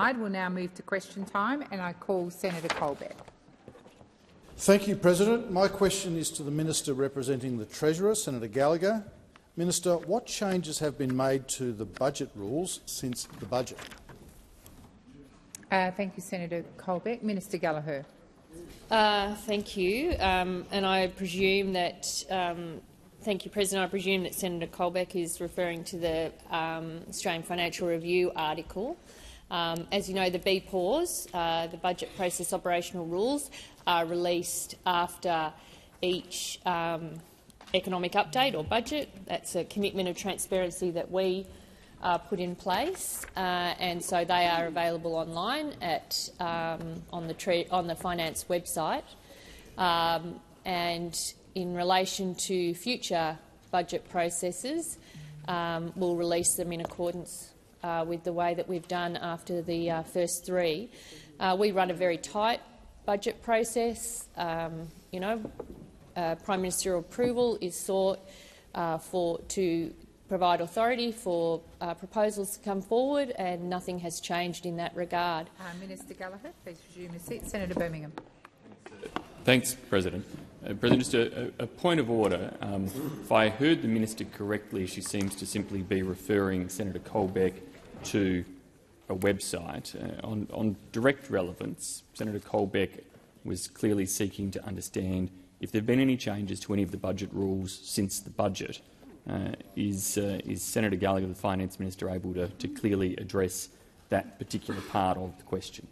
replied. We'll now move to question time, and I call Senator Colbeck. Thank you, President. My question is to the Minister representing the Treasurer, Senator Gallagher. Minister, what changes have been made to the budget rules since the budget? Thank you, Senator Colbeck. Minister Gallagher. Thank you. And I presume that thank you, President. I presume that Senator Colbeck is referring to the Australian Financial Review article. As you know, the BPAWs, the Budget Process Operational Rules, are released after each economic update or budget. That's a commitment of transparency that we put in place, and so they are available online at on the Finance website. And in relation to future budget processes, we'll release them in accordance with the way that we've done after the first three. We run a very tight budget process. Prime Ministerial approval is sought to provide authority for proposals to come forward, and nothing has changed in that regard. Minister Gallagher, please resume your seat. Senator Birmingham. Thanks, President. President, just a point of order. If I heard the minister correctly, she seems to simply be referring Senator Colbeck to a website. On direct relevance, Senator Colbeck was clearly seeking to understand if there have been any changes to any of the budget rules since the budget. Is Senator Gallagher, the Finance Minister, able to clearly address that particular part of the question?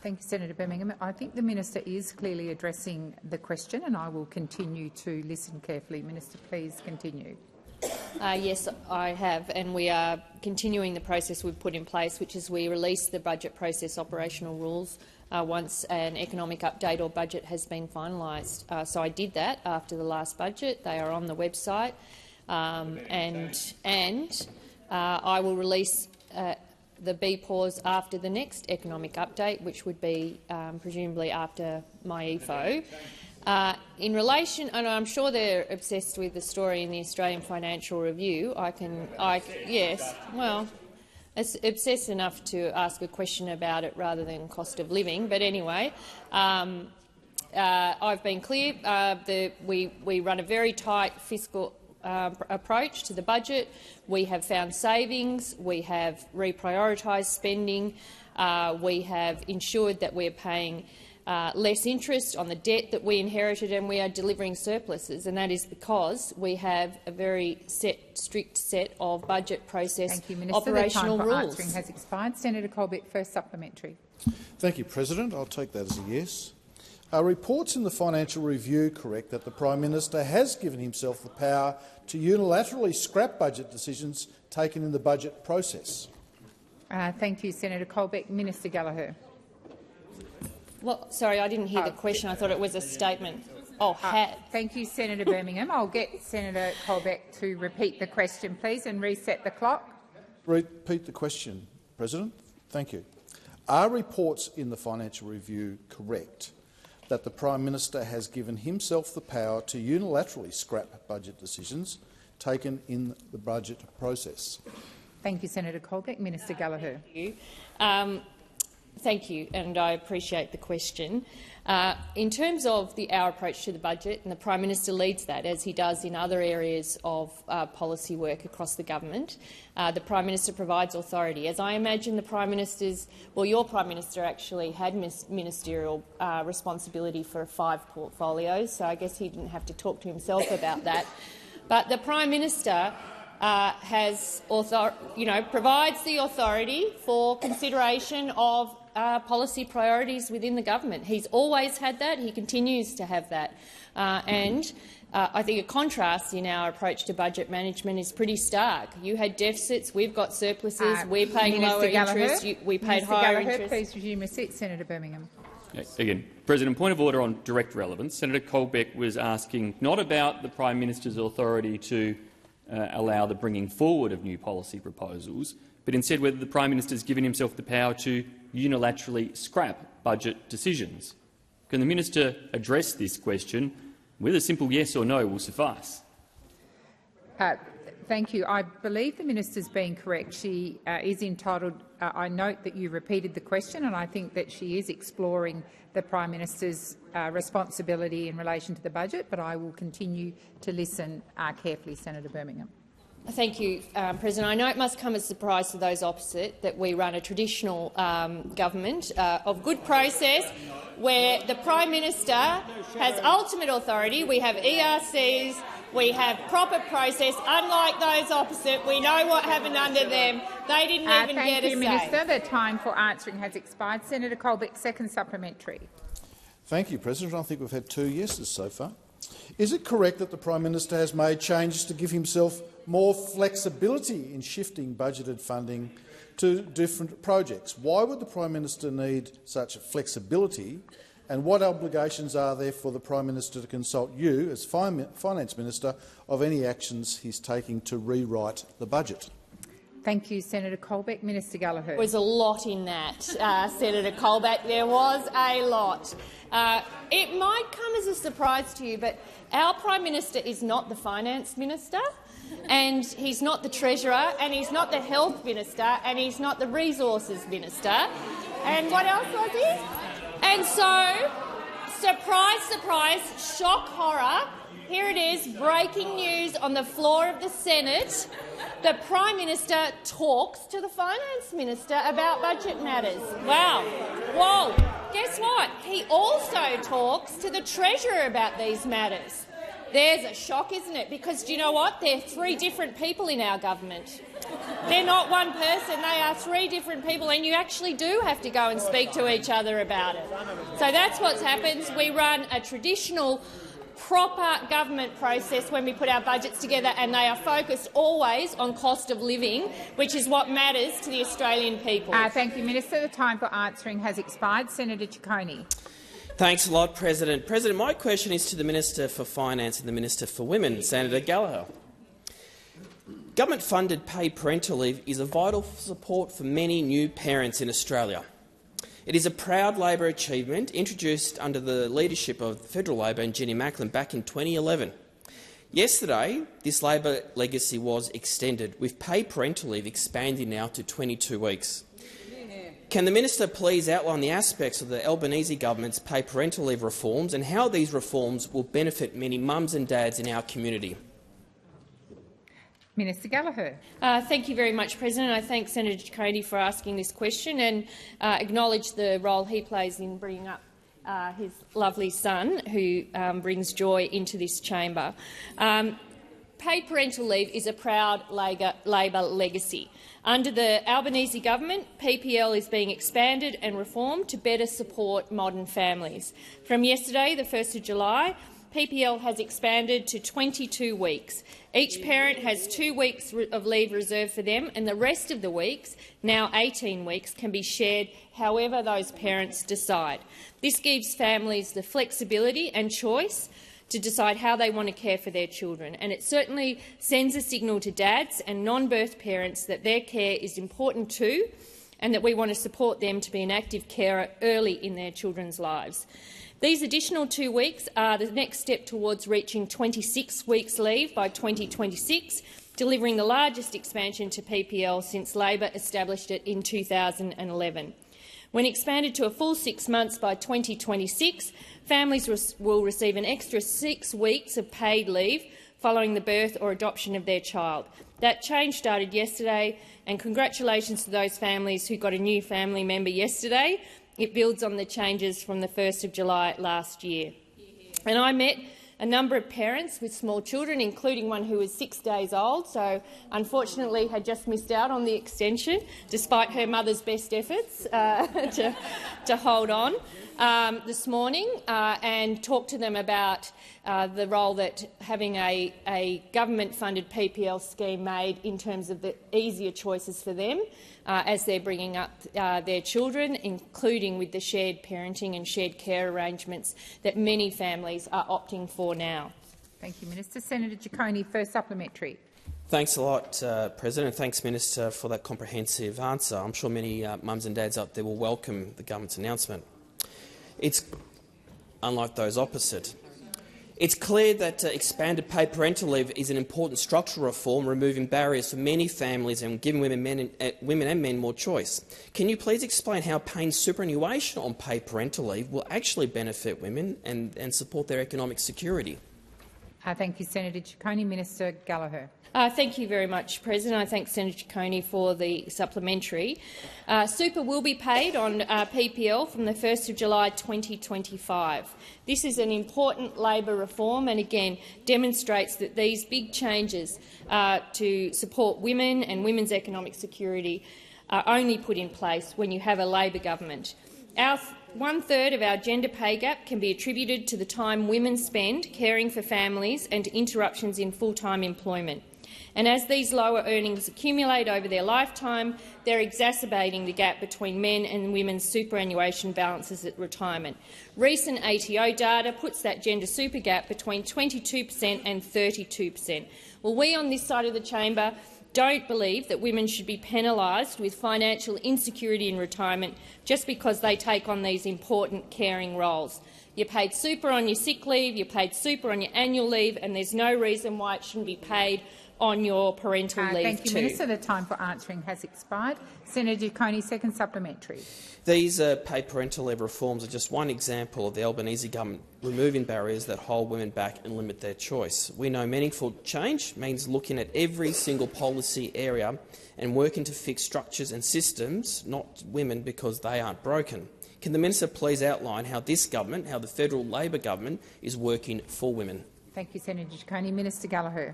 Thank you, Senator Birmingham. I think the minister is clearly addressing the question, and I will continue to listen carefully. Minister, please continue. Yes, I have, and we are continuing the process we've put in place, which is we release the budget process operational rules once an economic update or budget has been finalised. So I did that after the last budget. They are on the website, and I will release the BPAWs after the next economic update, which would be presumably after my EFO. In relation, and I'm sure they're obsessed with the story in the Australian Financial Review. Yes, well, it's obsessed enough to ask a question about it rather than cost of living. But anyway, I've been clear. We run a very tight fiscal approach to the budget. We have found savings. We have reprioritised spending. We have ensured that we're paying less interest on the debt that we inherited, and we are delivering surpluses, and that is because we have a very strict set of budget process Thank you, Minister. operational the time for rules. answering has expired. Senator Colbeck, first supplementary. Thank you, President. I'll take that as a yes. Are reports in the Financial Review correct that the Prime Minister has given himself the power to unilaterally scrap budget decisions taken in the budget process? Thank you, Senator Colbeck. Minister Gallagher. Well, sorry, I didn't hear the question. I thought it was a statement. Thank you, Senator Birmingham. I'll get Senator Colbeck to repeat the question, please, and reset the clock. Repeat the question, President. Thank you. Are reports in the Financial Review correct that the Prime Minister has given himself the power to unilaterally scrap budget decisions taken in the budget process? Thank you, Senator Colbeck. Minister Gallagher. Thank you, and I appreciate the question. In terms of our approach to the budget, and the Prime Minister leads that, as he does in other areas of policy work across the government, the Prime Minister provides authority. As I imagine the Prime Minister's, well, your Prime Minister actually had ministerial responsibility for 5 portfolios, so I guess he didn't have to talk to himself about that. But the Prime Minister provides the authority for consideration of policy priorities within the government. He's always had that. He continues to have that. I think a contrast in our approach to budget management is pretty stark. You had deficits, we've got surpluses, we're paying lower interest, we paid higher interest. Please resume your seat. Senator Birmingham. Again, President, point of order on direct relevance. Senator Colbeck was asking not about the Prime Minister's authority to allow the bringing forward of new policy proposals, but instead whether the Prime Minister has given himself the power to unilaterally scrap budget decisions. Can the Minister address this question with a simple yes or no will suffice? Thank you. I believe the minister's being correct. She is entitled. I note that you repeated the question, and I think that she is exploring the Prime Minister's responsibility in relation to the budget. But I will continue to listen carefully, Senator Birmingham. Thank you, President. I know it must come as a surprise to those opposite that we run a traditional government of good process where the Prime Minister has ultimate authority. We have ERCs, we have proper process. Unlike those opposite, we know what happened under them. They didn't even get a say. Thank you, Minister. The time for answering has expired. Senator Colbeck, second supplementary. Thank you, President. I think we've had 2 yeses so far. Is it correct that the Prime Minister has made changes to give himself more flexibility in shifting budgeted funding to different projects? Why would the Prime Minister need such flexibility, and what obligations are there for the Prime Minister to consult you, as Finance Minister, of any actions he's taking to rewrite the budget? Thank you, Senator Colbeck. Minister Gallagher. There was a lot in that, Senator Colbeck. There was a lot. It might come as a surprise to you, but our Prime Minister is not the Finance Minister, and he's not the Treasurer, and he's not the Health Minister, and he's not the Resources Minister. And what else was he? And so, surprise, surprise, shock, horror, here it is, breaking news on the floor of the Senate. The Prime Minister talks to the Finance Minister about budget matters. Wow. Whoa. Guess what? He also talks to the Treasurer about these matters. There's a shock, isn't it? Because do you know what? They're three different people in our government. They're not one person, they are three different people, and you actually do have to go and speak to each other about it. So that's what happens. We run a traditional proper government process when we put our budgets together, and they are focused always on cost of living, which is what matters to the Australian people. Thank you, Minister. The time for answering has expired. Senator Ciccone. Thanks a lot, President. President, my question is to the Minister for Finance and the Minister for Women, Senator Gallagher. Government-funded paid parental leave is a vital support for many new parents in Australia. It is a proud Labor achievement introduced under the leadership of Federal Labor and Jenny Macklin back in 2011. Yesterday, this Labor legacy was extended, with paid parental leave expanding now to 22 weeks. Can the Minister please outline the aspects of the Albanese government's paid parental leave reforms and how these reforms will benefit many mums and dads in our community? Minister Gallagher. Thank you very much, President. I thank Senator Ciccone for asking this question and acknowledge the role he plays in bringing up his lovely son, who brings joy into this chamber. Paid parental leave is a proud Labor legacy. Under the Albanese government, PPL is being expanded and reformed to better support modern families. From yesterday, the 1st of July, PPL has expanded to 22 weeks. Each parent has 2 weeks of leave reserved for them, and the rest of the weeks, now 18 weeks, can be shared however those parents decide. This gives families the flexibility and choice to decide how they want to care for their children, and it certainly sends a signal to dads and non-birth parents that their care is important too, and that we want to support them to be an active carer early in their children's lives. These additional 2 weeks are the next step towards reaching 26 weeks leave by 2026, delivering the largest expansion to PPL since Labor established it in 2011. When expanded to a full 6 months by 2026, families will receive an extra 6 weeks of paid leave following the birth or adoption of their child. That change started yesterday, and congratulations to those families who got a new family member yesterday. It builds on the changes from the 1st of July last year. And I met a number of parents with small children, including one who was 6 days old, so unfortunately had just missed out on the extension, despite her mother's best efforts to hold on this morning, and talked to them about the role that having a government-funded PPL scheme made in terms of the easier choices for them as they're bringing up their children, including with the shared parenting and shared care arrangements that many families are opting for now. Thank you, Minister. Senator Ciccone, first supplementary. Thanks a lot, President. Thanks, Minister, for that comprehensive answer. I'm sure many mums and dads out there will welcome the government's announcement. It's unlike those opposite. It's clear that expanded paid parental leave is an important structural reform, removing barriers for many families and giving women and men more choice. Can you please explain how paying superannuation on paid parental leave will actually benefit women and support their economic security? Thank you, Senator Ciccone. Minister Gallagher. Thank you very much, President. I thank Senator Ciccone for the supplementary. Super will be paid on PPL from the 1st of July 2025. This is an important Labor reform and again demonstrates that these big changes to support women and women's economic security are only put in place when you have a Labor government. One-third of our gender pay gap can be attributed to the time women spend caring for families and interruptions in full-time employment. And as these lower earnings accumulate over their lifetime, they're exacerbating the gap between men and women's superannuation balances at retirement. Recent ATO data puts that gender super gap between 22% and 32%. Well, we on this side of the chamber don't believe that women should be penalised with financial insecurity in retirement just because they take on these important caring roles. You're paid super on your sick leave, you're paid super on your annual leave, and there's no reason why it shouldn't be paid on your parental leave Thank you, too. Minister. The time for answering has expired. Senator Ciccone, second supplementary. These paid parental leave reforms are just one example of the Albanese government removing barriers that hold women back and limit their choice. We know meaningful change means looking at every single policy area and working to fix structures and systems, not women because they aren't broken. Can the minister please outline how this government, how the federal Labor government, is working for women? Thank you, Senator Ciccone. Minister Gallagher.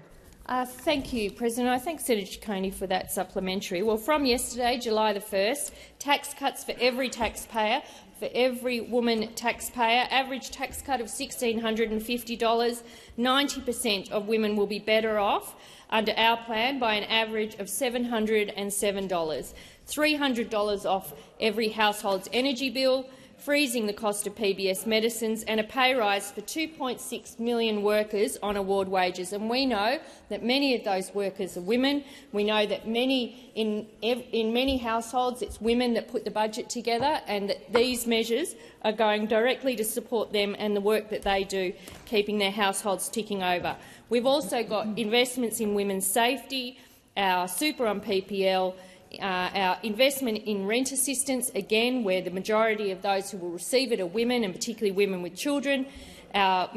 Thank you, President. I thank Senator Ciccone for that supplementary. Well, from yesterday, July the 1st, tax cuts for every taxpayer, for every woman taxpayer, average tax cut of $1,650. 90% of women will be better off under our plan by an average of $707. $300 off every household's energy bill, freezing the cost of PBS medicines and a pay rise for 2.6 million workers on award wages. And we know that many of those workers are women. We know that in many households it's women that put the budget together, and that these measures are going directly to support them and the work that they do, keeping their households ticking over. We've also got investments in women's safety, our super on PPL, our investment in rent assistance, again, where the majority of those who will receive it are women, and particularly women with children, our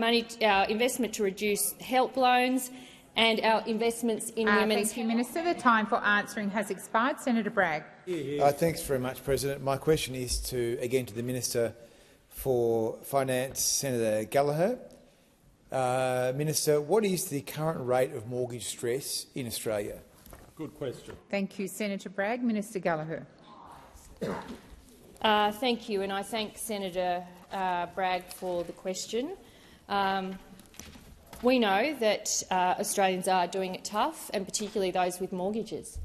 investment to reduce help loans, and our investments in women's— Thank you, Minister. The time for answering has expired. Senator Bragg. Thanks very much, President. My question is to the Minister for Finance, Senator Gallagher. Minister, what is the current rate of mortgage stress in Australia? Good question. Thank you, Senator Bragg. Minister Gallagher. Thank you, and I thank Senator Bragg for the question. We know that Australians are doing it tough, and particularly those with mortgages.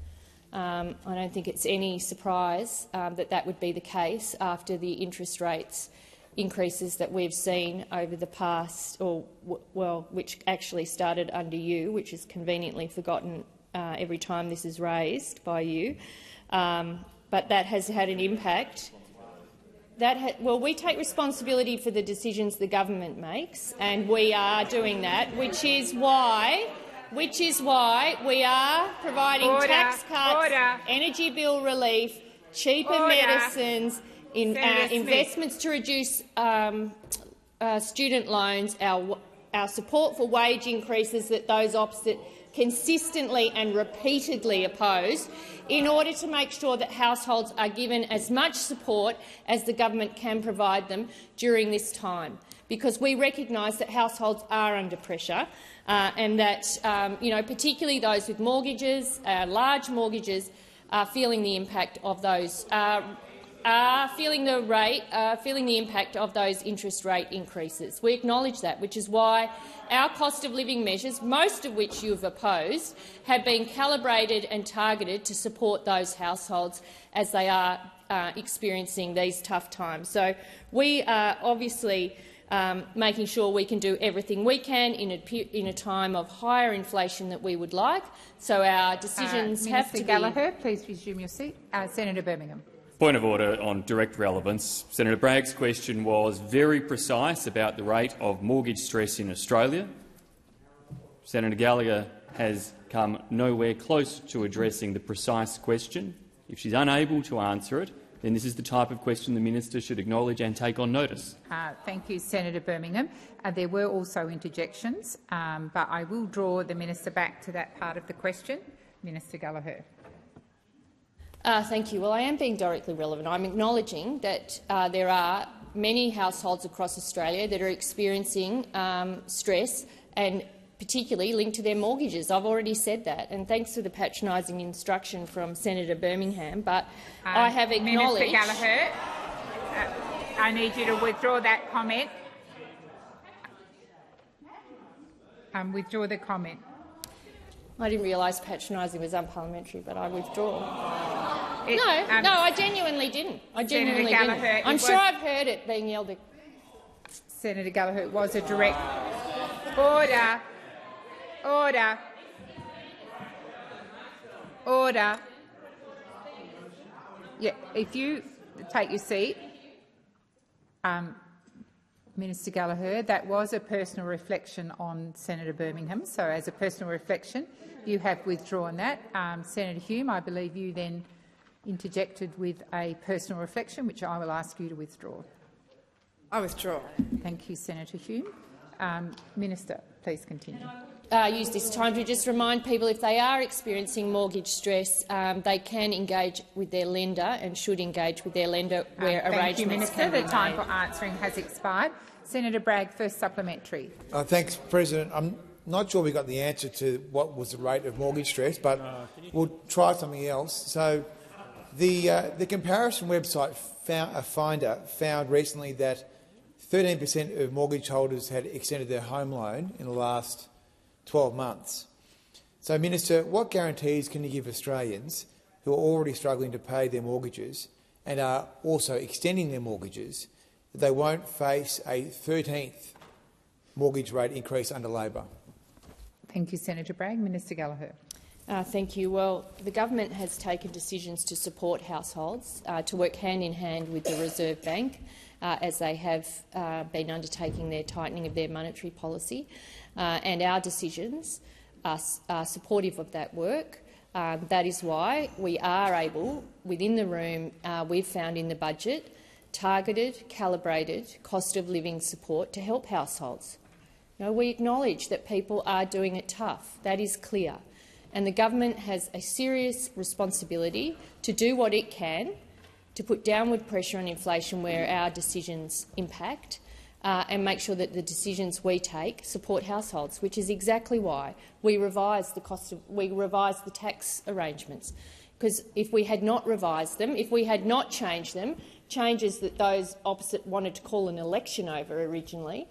I don't think it's any surprise that would be the case after the interest rates increases that we've seen over the past, which actually started under you, which is conveniently forgotten every time this is raised by you. But that has had an impact. We take responsibility for the decisions the government makes, and we are doing that, which is why we are providing tax cuts, energy bill relief, cheaper medicines, investments to reduce student loans, our support for wage increases that those opposite consistently and repeatedly opposed, in order to make sure that households are given as much support as the government can provide them during this time, because we recognise that households are under pressure and that particularly those with mortgages, large mortgages, are feeling the impact of those. Feeling the impact of those interest rate increases. We acknowledge that, which is why our cost of living measures, most of which you have opposed, have been calibrated and targeted to support those households as they are experiencing these tough times. So we are obviously making sure we can do everything we can in a time of higher inflation that we would like. So our decisions have to be— Minister Gallagher, please resume your seat. Senator Birmingham. Point of order on direct relevance. Senator Bragg's question was very precise about the rate of mortgage stress in Australia. Senator Gallagher has come nowhere close to addressing the precise question. If she's unable to answer it, then this is the type of question the minister should acknowledge and take on notice. Thank you, Senator Birmingham. There were also interjections, but I will draw the minister back to that part of the question. Minister Gallagher. Thank you. Well, I am being directly relevant. I'm acknowledging that there are many households across Australia that are experiencing stress, and particularly linked to their mortgages. I've already said that, and thanks for the patronising instruction from Senator Birmingham. But I have acknowledged— Minister Gallagher, I need you to withdraw that comment. Withdraw the comment. I didn't realise patronising was unparliamentary, but I withdraw. No, I genuinely didn't. I genuinely didn't. I'm sure I've heard it being yelled at. Senator Gallagher, it was a direct order. Order. Order. Yeah, if you take your seat, Minister Gallagher, that was a personal reflection on Senator Birmingham. So, as a personal reflection, you have withdrawn that. Senator Hume, I believe you then interjected with a personal reflection, which I will ask you to withdraw. I withdraw. Thank you, Senator Hume. Minister, please continue. Use this time to just remind people, if they are experiencing mortgage stress, they can engage with their lender and should engage with their lender where arrangements can be made. Thank you, Minister. The time for answering has expired. Senator Bragg, first supplementary. Thanks, President. I'm not sure we got the answer to what was the rate of mortgage stress, but we'll try something else. So, the comparison website Finder found recently that 13% of mortgage holders had extended their home loan in the last 12 months. So, Minister, what guarantees can you give Australians who are already struggling to pay their mortgages and are also extending their mortgages that they won't face a 13th mortgage rate increase under Labor? Thank you, Senator Bragg. Minister Gallagher. Thank you. Well, the government has taken decisions to support households, to work hand in hand with the Reserve Bank, as they have been undertaking their tightening of their monetary policy, and our decisions are supportive of that work. That is why we are able, within the room, we've found in the budget, targeted, calibrated cost of living support to help households. Now, we acknowledge that people are doing it tough. That is clear. And the government has a serious responsibility to do what it can to put downward pressure on inflation where our decisions impact, and make sure that the decisions we take support households, which is exactly why we revised the tax arrangements. Because if we had not revised them, if we had not changed them, changes that those opposite wanted to call an election over originally,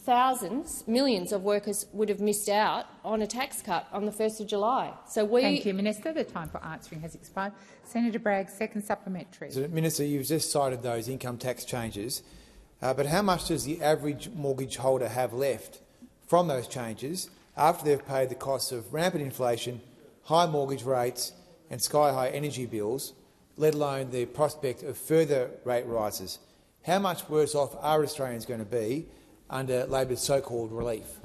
thousands, millions of workers would have missed out on a tax cut on the 1st of July. So Thank you, Minister. The time for answering has expired. Senator Bragg, second supplementary. Minister, you've just cited those income tax changes, but how much does the average mortgage holder have left from those changes after they've paid the costs of rampant inflation, high mortgage rates and sky-high energy bills, let alone the prospect of further rate rises? How much worse off are Australians going to be under Labor's so-called relief?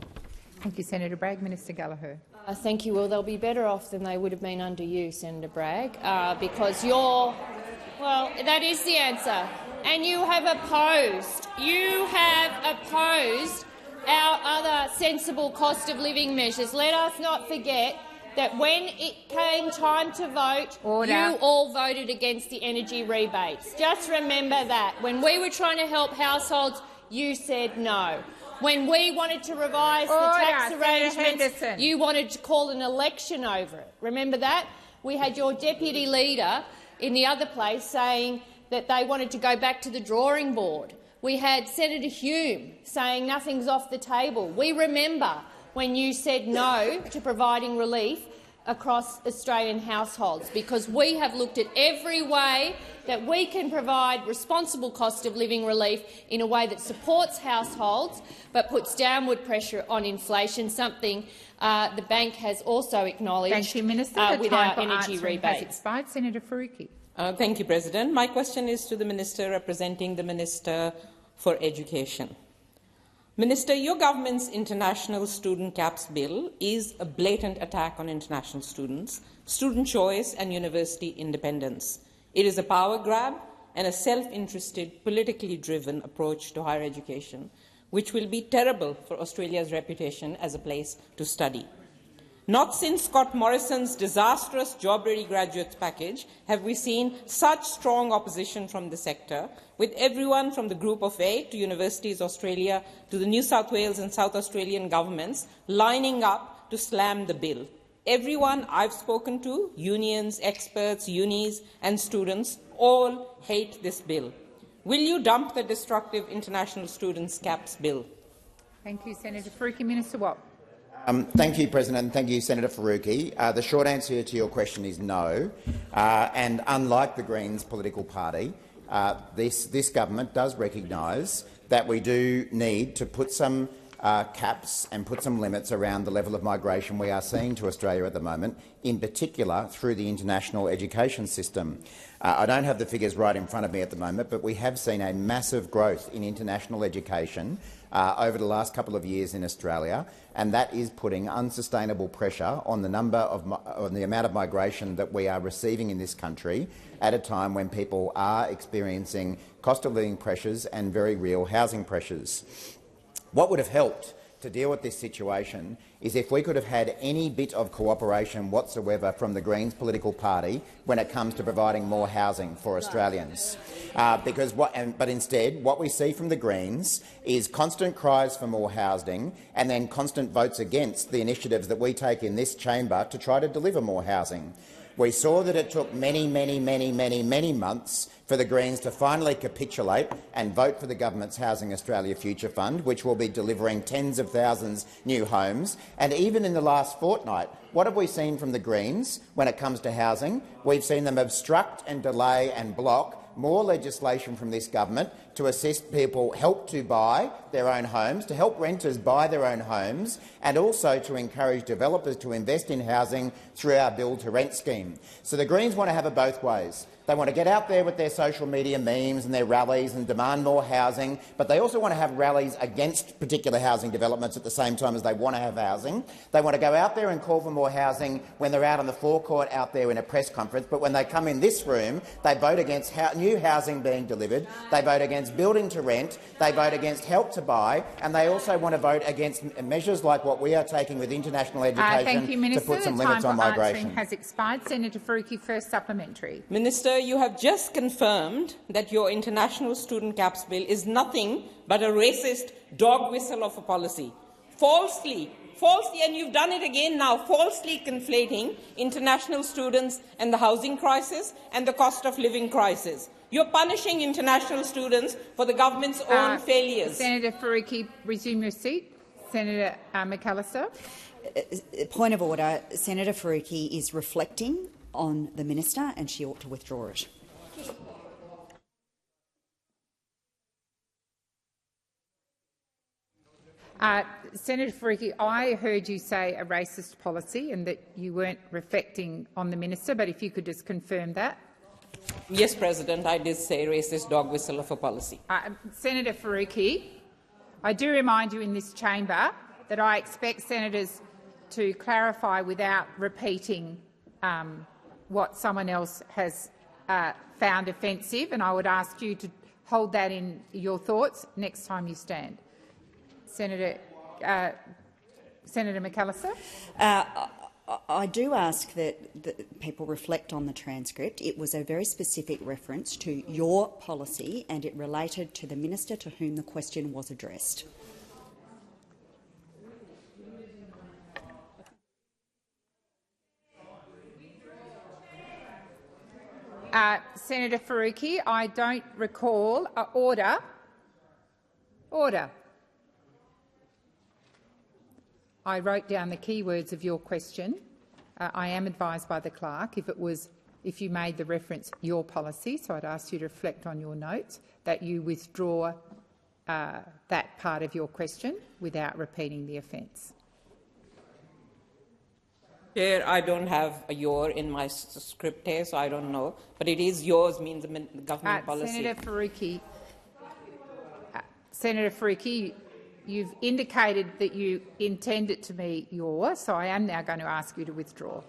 Thank you, Senator Bragg. Minister Gallagher. Thank you. Well, they'll be better off than they would have been under you, Senator Bragg, because you're— well, that is the answer. And you have opposed our other sensible cost of living measures. Let us not forget that when it came time to vote, you all voted against the energy rebates. Just remember that. When we were trying to help households, you said no. When we wanted to revise the tax arrangements, you wanted to call an election over it. Remember that? We had your deputy leader in the other place saying that they wanted to go back to the drawing board. We had Senator Hume saying nothing's off the table. We remember when you said no to providing relief across Australian households, because we have looked at every way that we can provide responsible cost of living relief in a way that supports households but puts downward pressure on inflation, something the bank has also acknowledged. Thank you, Minister. With our energy rebates. Expired. Senator Faruqi. Thank you, President. My question is to the Minister representing the Minister for Education. Minister, your government's International Student Caps Bill is a blatant attack on international students, student choice and university independence. It is a power grab and a self-interested, politically driven approach to higher education, which will be terrible for Australia's reputation as a place to study. Not since Scott Morrison's disastrous job-ready graduates package have we seen such strong opposition from the sector, with everyone from the Group of 8 to Universities Australia to the New South Wales and South Australian governments lining up to slam the bill. Everyone I've spoken to, unions, experts, unis and students, all hate this bill. Will you dump the destructive International Students' Caps bill? Thank you, Senator Faruqi. Minister Watt. Thank you, President, and thank you, Senator Faruqi. The short answer to your question is no. And unlike the Greens political party, this government does recognise that we do need to put some caps and put some limits around the level of migration we are seeing to Australia at the moment, in particular through the international education system. I don't have the figures right in front of me at the moment, but we have seen a massive growth in international education over the last couple of years in Australia, and that is putting unsustainable pressure on the amount of migration that we are receiving in this country at a time when people are experiencing cost of living pressures and very real housing pressures. What would have helped to deal with this situation is if we could have had any bit of cooperation whatsoever from the Greens political party when it comes to providing more housing for Australians. But instead, what we see from the Greens is constant cries for more housing and then constant votes against the initiatives that we take in this chamber to try to deliver more housing. We saw that it took many months for the Greens to finally capitulate and vote for the government's Housing Australia Future Fund, which will be delivering tens of thousands new homes. And even in the last fortnight, what have we seen from the Greens when it comes to housing? We've seen them obstruct and delay and block more legislation from this government to assist people help to buy their own homes, to help renters buy their own homes, and also to encourage developers to invest in housing through our build-to-rent scheme. So the Greens want to have it both ways. They want to get out there with their social media memes and their rallies and demand more housing, but they also want to have rallies against particular housing developments at the same time as they want to have housing. They want to go out there and call for more housing when they're out on the forecourt out there in a press conference, but when they come in this room, they vote against new housing being delivered, they vote against building to rent, they vote against help to buy, and they also want to vote against measures like what we are taking with international education thank you, Minister. to put some the limits time on for migration. answering has expired. Senator Faruqi, first supplementary. Minister, you have just confirmed that your International Student Caps Bill is nothing but a racist dog whistle of a policy. Falsely, and you've done it again now, falsely conflating international students and the housing crisis and the cost of living crisis. You're punishing international students for the government's own failures. Senator Faruqi, resume your seat. Senator McAllister. Point of order. Senator Faruqi is reflecting on the minister and she ought to withdraw it. Senator Faruqi, I heard you say a racist policy and that you weren't reflecting on the minister, but if you could just confirm that. Yes, President, I did say racist dog whistle of a policy. Senator Faruqi, I do remind you in this chamber that I expect senators to clarify without repeating what someone else has found offensive, and I would ask you to hold that in your thoughts next time you stand. Senator McAllister. I do ask that people reflect on the transcript. It was a very specific reference to your policy and it related to the minister to whom the question was addressed. Senator Faruqi, I don't recall order. I wrote down the key words of your question. I am advised by the clerk if you made the reference your policy, so I'd ask you to reflect on your notes, that you withdraw that part of your question without repeating the offence. Chair, I don't have a your in my script here, so I don't know. But it is yours means the government policy. Senator Faruqi, you've indicated that you intend it to be your, so I am now going to ask you to withdraw.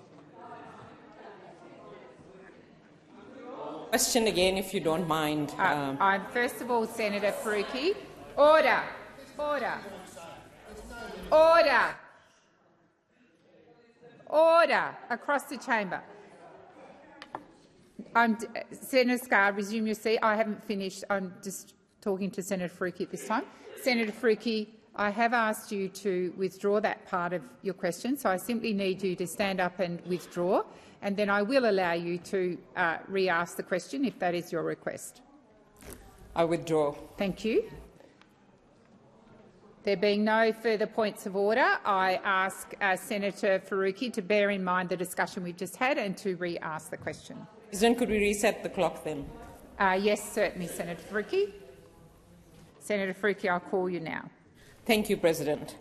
Question again, if you don't mind. First of all, Senator Faruqi, order, order, order. Order across the chamber. Senator Scarr, resume your seat. I haven't finished. I'm just talking to Senator Faruqi at this time. Senator Faruqi, I have asked you to withdraw that part of your question, so I simply need you to stand up and withdraw, and then I will allow you to re-ask the question if that is your request. I withdraw. Thank you. There being no further points of order, I ask Senator Faruqi to bear in mind the discussion we've just had and to re-ask the question. President, could we reset the clock then? Yes, certainly, Senator Faruqi. Senator Faruqi, I'll call you now. Thank you, President.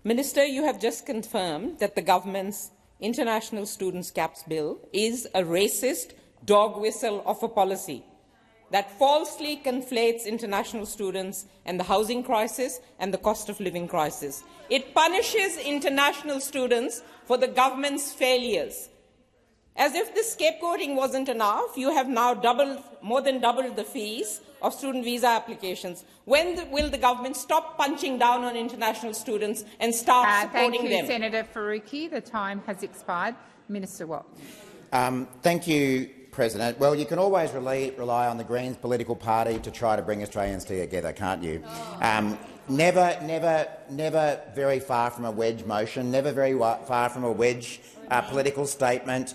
Minister, you have just confirmed that the government's International Students' Caps Bill is a racist dog whistle of a policy that falsely conflates international students and the housing crisis and the cost of living crisis. It punishes international students for the government's failures. As if the scapegoating wasn't enough, you have now more than doubled the fees of student visa applications. When will the government stop punching down on international students and start supporting them? Thank you, Senator Faruqi. The time has expired. Minister Watt. Thank you, President. Well, you can always rely on the Greens political party to try to bring Australians together, can't you? Never very far from a wedge motion, never very far from a wedge political statement,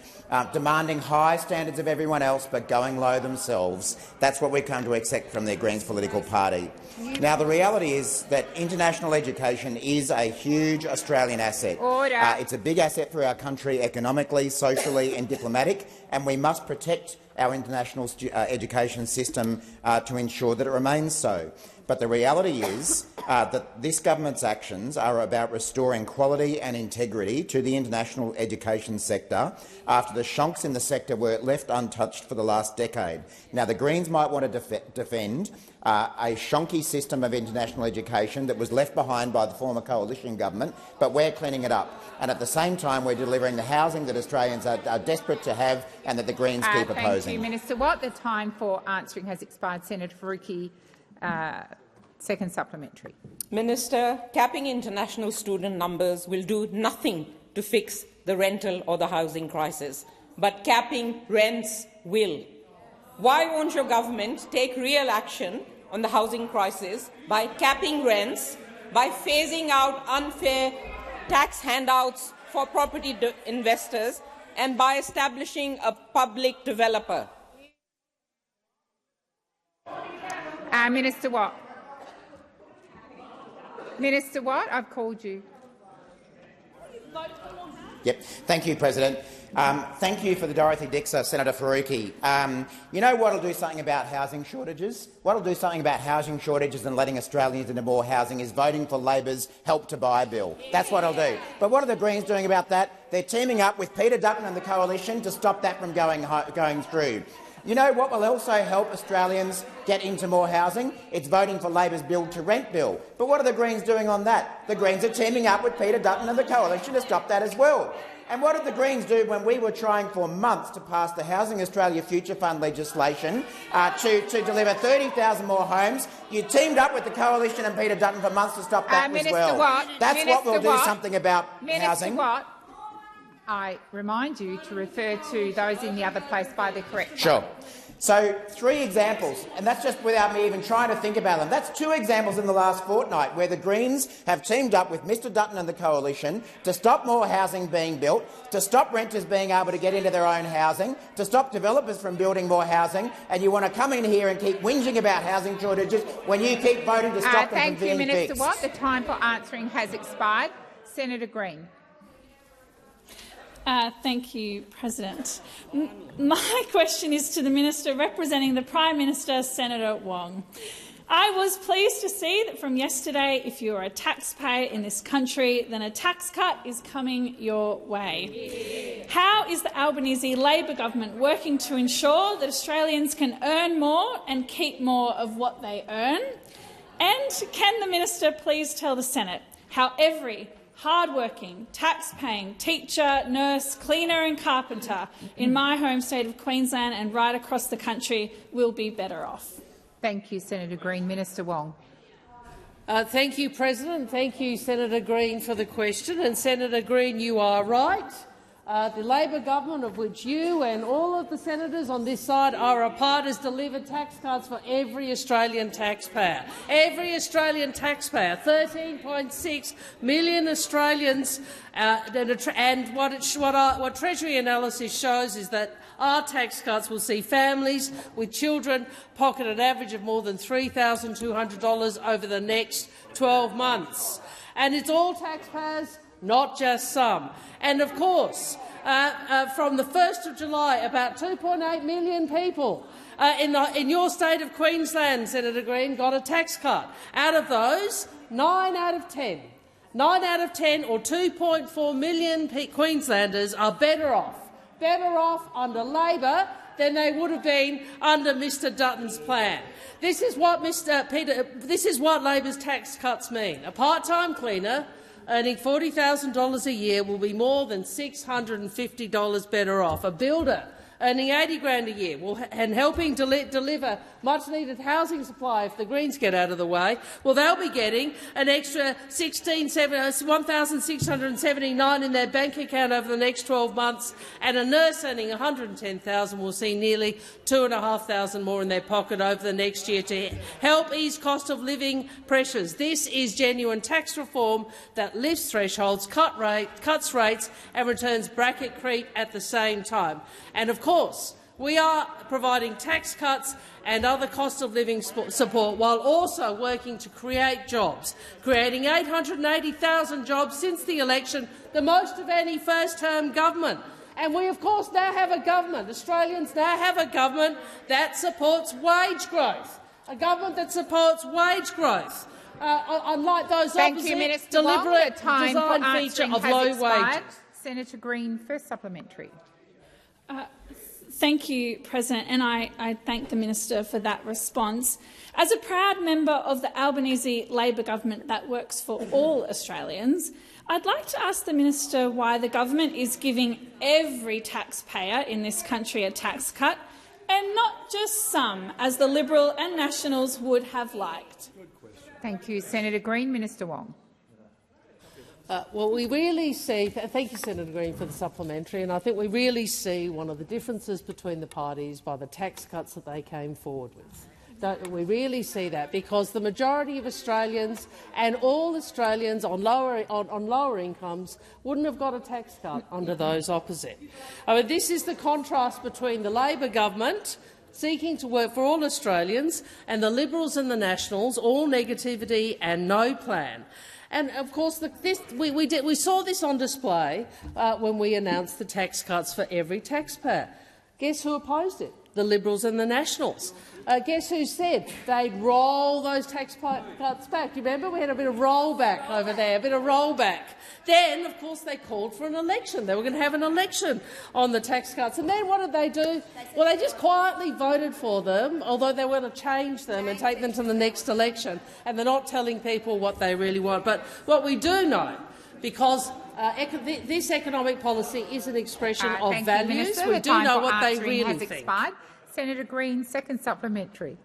demanding high standards of everyone else but going low themselves. That's what we come to accept from the Greens political party. Now, the reality is that international education is a huge Australian asset. It's a big asset for our country economically, socially and diplomatic, and we must protect our international education system to ensure that it remains so. But the reality is that this government's actions are about restoring quality and integrity to the international education sector after the shonks in the sector were left untouched for the last decade. Now, the Greens might want to defend a shonky system of international education that was left behind by the former coalition government, but we're cleaning it up. And at the same time, we're delivering the housing that Australians are desperate to have and that the Greens keep opposing. Thank you, Minister Watt. The time for answering has expired. Senator Faruqi, second supplementary. Minister, capping international student numbers will do nothing to fix the rental or the housing crisis, but capping rents will. Why won't your government take real action on the housing crisis by capping rents, by phasing out unfair tax handouts for property investors, and by establishing a public developer? Minister Watt. Minister Watt, I've called you. Yep. Thank you, President. Thank you for the Dorothy Dixer, Senator Faruqi. You know what will do something about housing shortages? What will do something about housing shortages and letting Australians into more housing is voting for Labor's Help to Buy bill. That's what it'll do. But what are the Greens doing about that? They're teaming up with Peter Dutton and the Coalition to stop that from going through. You know what will also help Australians get into more housing? It's voting for Labor's Build to Rent bill. But what are the Greens doing on that? The Greens are teaming up with Peter Dutton and the Coalition to stop that as well. And what did the Greens do when we were trying for months to pass the Housing Australia Future Fund legislation to deliver 30,000 more homes? You teamed up with the Coalition and Peter Dutton for months to stop that as well. That's what will do something about housing. Watt, I remind you to refer to those in the other place by the correct Sure. So 3 examples, and that's just without me even trying to think about them. That's 2 examples in the last fortnight where the Greens have teamed up with Mr Dutton and the Coalition to stop more housing being built, to stop renters being able to get into their own housing, to stop developers from building more housing, and you want to come in here and keep whinging about housing shortages when you keep voting to stop them from being fixed. Thank you, Minister Watt. The time for answering has expired. Senator Green. Thank you, President. My question is to the Minister representing the Prime Minister, Senator Wong. I was pleased to see that from yesterday, if you are a taxpayer in this country, then a tax cut is coming your way. How is the Albanese Labor government working to ensure that Australians can earn more and keep more of what they earn? And can the minister please tell the Senate how every hard-working, tax-paying teacher, nurse, cleaner and carpenter in my home state of Queensland and right across the country will be better off? Thank you, Senator Green. Minister Wong. Thank you, President. Thank you, Senator Green, for the question. And Senator Green, you are right. The Labor government, of which you and all of the senators on this side are a part, has delivered tax cuts for every Australian taxpayer. Every Australian taxpayer, 13.6 million Australians. And what Treasury analysis shows is that our tax cuts will see families with children pocket an average of more than $3,200 over the next 12 months. And it's all taxpayers, not just some. And of course, from the 1st of July, about 2.8 million people in your state of Queensland, Senator Green, got a tax cut. Out of those, 9 out of 10, or 2.4 million Queenslanders are better off under Labor than they would have been under Mr Dutton's plan. This is what Labor's tax cuts mean. A part-time cleaner earning $40,000 a year will be more than $650 better off. A builder earning $80,000 a year and helping deliver much-needed housing supply if the Greens get out of the way, well, they'll be getting an extra $1,679 in their bank account over the next 12 months, and a nurse earning $110,000 will see nearly $2,500 more in their pocket over the next year to help ease cost of living pressures. This is genuine tax reform that lifts thresholds, cuts rates and returns bracket creep at the same time. And of course, we are providing tax cuts and other cost of living support while also working to create jobs, creating 880,000 jobs since the election, the most of any first-term government. And we, of course, now have a government. Australians now have a government that supports wage growth, a government that supports wage growth, unlike those opposite deliberate design feature of low wages. Senator Green, first supplementary. Thank you, President, and I thank the minister for that response. As a proud member of the Albanese Labor government that works for all Australians, I'd like to ask the minister why the government is giving every taxpayer in this country a tax cut and not just some, as the Liberal and Nationals would have liked. Thank you, Senator Green. Minister Wong. Well, we really see— thank you, Senator Green, for the supplementary, and I think we really see one of the differences between the parties by the tax cuts that they came forward with. We really see that because the majority of Australians and all Australians on lower incomes wouldn't have got a tax cut under those opposite. This is the contrast between the Labor government seeking to work for all Australians and the Liberals and the Nationals, all negativity and no plan. And of course, we saw this on display when we announced the tax cuts for every taxpayer. Guess who opposed it? The Liberals and the Nationals. Guess who said they'd roll those tax cuts back? You remember? We had a bit of rollback over there, a bit of rollback. Then, of course, they called for an election. They were going to have an election on the tax cuts. And then what did they do? Well, they just quietly voted for them, although they were going to change them and take them to the next election. And they're not telling people what they really want. But what we do know, because this economic policy is an expression of values, we do know what they really think. Expired. Senator Green, second supplementary.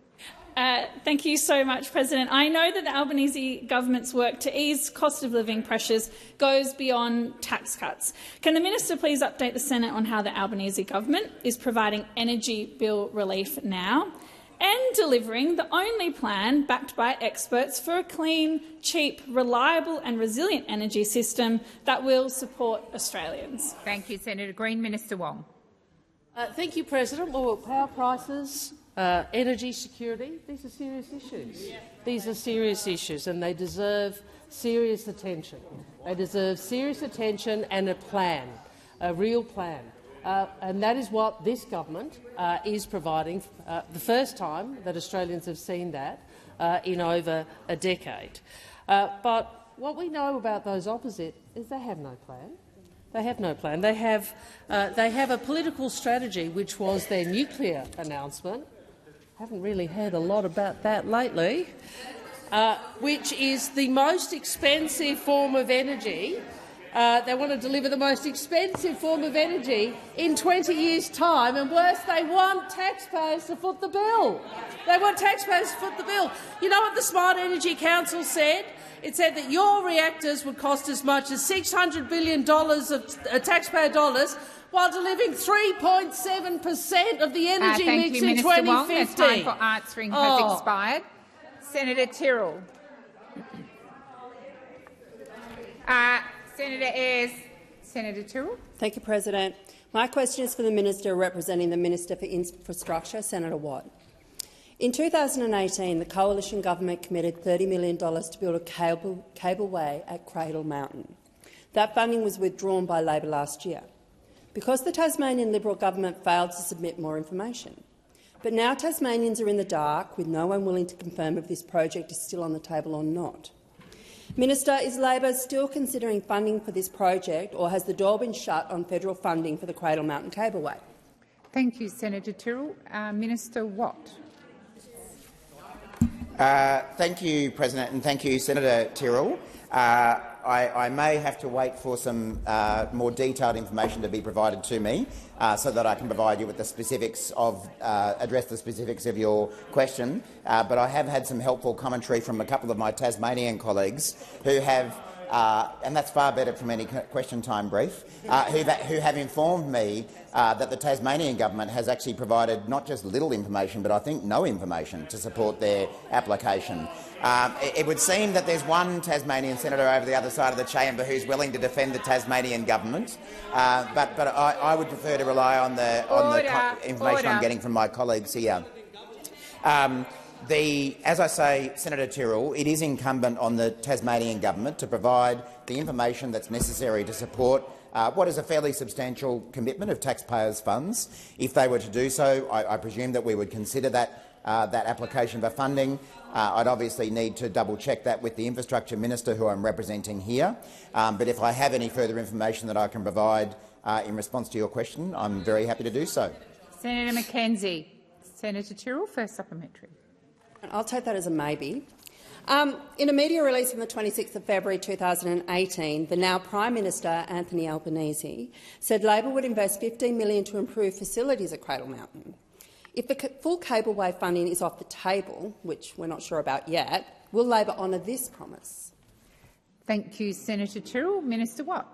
Thank you so much, President. I know that the Albanese government's work to ease cost of living pressures goes beyond tax cuts. Can the minister please update the Senate on how the Albanese government is providing energy bill relief now and delivering the only plan backed by experts for a clean, cheap, reliable and resilient energy system that will support Australians? Thank you, Senator Green. Minister Wong. Thank you, President. Well, power prices, energy security, these are serious issues. These are serious issues and they deserve serious attention. They deserve serious attention and a plan, a real plan. And that is what this government is providing, the first time that Australians have seen that in over a decade. But what we know about those opposite is they have no plan. They have no plan. They have a political strategy, which was their nuclear announcement. Haven't really heard a lot about that lately. Which is the most expensive form of energy. They want to deliver the most expensive form of energy in 20 years' time, and worse, they want taxpayers to foot the bill. They want taxpayers to foot the bill. You know what the Smart Energy Council said? It said that your reactors would cost as much as $600 billion of taxpayer dollars, while delivering 3.7% of the energy mix in 2050. Wong. The time for answering has expired. Senator Tyrrell. Senator Ayres. Senator Tyrrell. Thank you, President. My question is for the Minister representing the Minister for Infrastructure, Senator Watt. In 2018, the Coalition Government committed $30 million to build a cableway at Cradle Mountain. That funding was withdrawn by Labor last year because the Tasmanian Liberal Government failed to submit more information. But now Tasmanians are in the dark, with no one willing to confirm if this project is still on the table or not. Minister, is Labor still considering funding for this project, or has the door been shut on federal funding for the Cradle Mountain Cableway? Thank you, Senator Tyrrell. Minister Watt. Thank you, President, and thank you, Senator Tyrrell. I may have to wait for some more detailed information to be provided to me so that I can provide you with the specifics of address the specifics of your question. But I have had some helpful commentary from a couple of my Tasmanian colleagues who have, and that's far better from any question time brief, who have informed me that the Tasmanian government has actually provided not just little information, but I think no information to support their application. It would seem that there's one Tasmanian senator over the other side of the chamber who's willing to defend the Tasmanian government, but I would prefer to rely on the information I'm getting from my colleagues here. As I say, Senator Tyrrell, it is incumbent on the Tasmanian government to provide the information that's necessary to support what is a fairly substantial commitment of taxpayers' funds. If they were to do so, I presume that we would consider that application for funding. I'd obviously need to double-check that with the Infrastructure Minister, who I'm representing here. But if I have any further information that I can provide in response to your question, I'm very happy to do so. Senator McKenzie. Senator Tyrrell, first supplementary. I'll take that as a maybe. In a media release on the 26th of February 2018, the now Prime Minister, Anthony Albanese, said Labor would invest $15 million to improve facilities at Cradle Mountain. If the full cableway funding is off the table, which we're not sure about yet, will Labor honour this promise? Thank you, Senator Tyrrell. Minister Watt.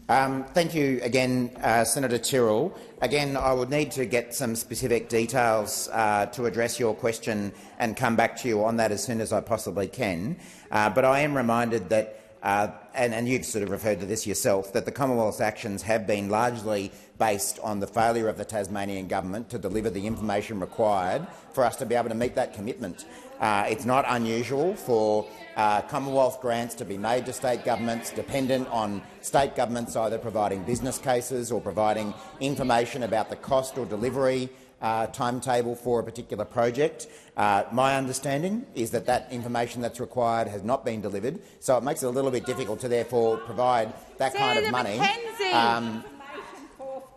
Thank you again, Senator Tyrrell. Again, I would need to get some specific details to address your question and come back to you on that as soon as I possibly can. But I am reminded that, and you've sort of referred to this yourself, that the Commonwealth's actions have been largely based on the failure of the Tasmanian government to deliver the information required for us to be able to meet that commitment. It's not unusual for Commonwealth grants to be made to state governments dependent on state governments either providing business cases or providing information about the cost or delivery timetable for a particular project. My understanding is that that information that's required has not been delivered, so it makes it a little bit difficult to therefore provide that kind of money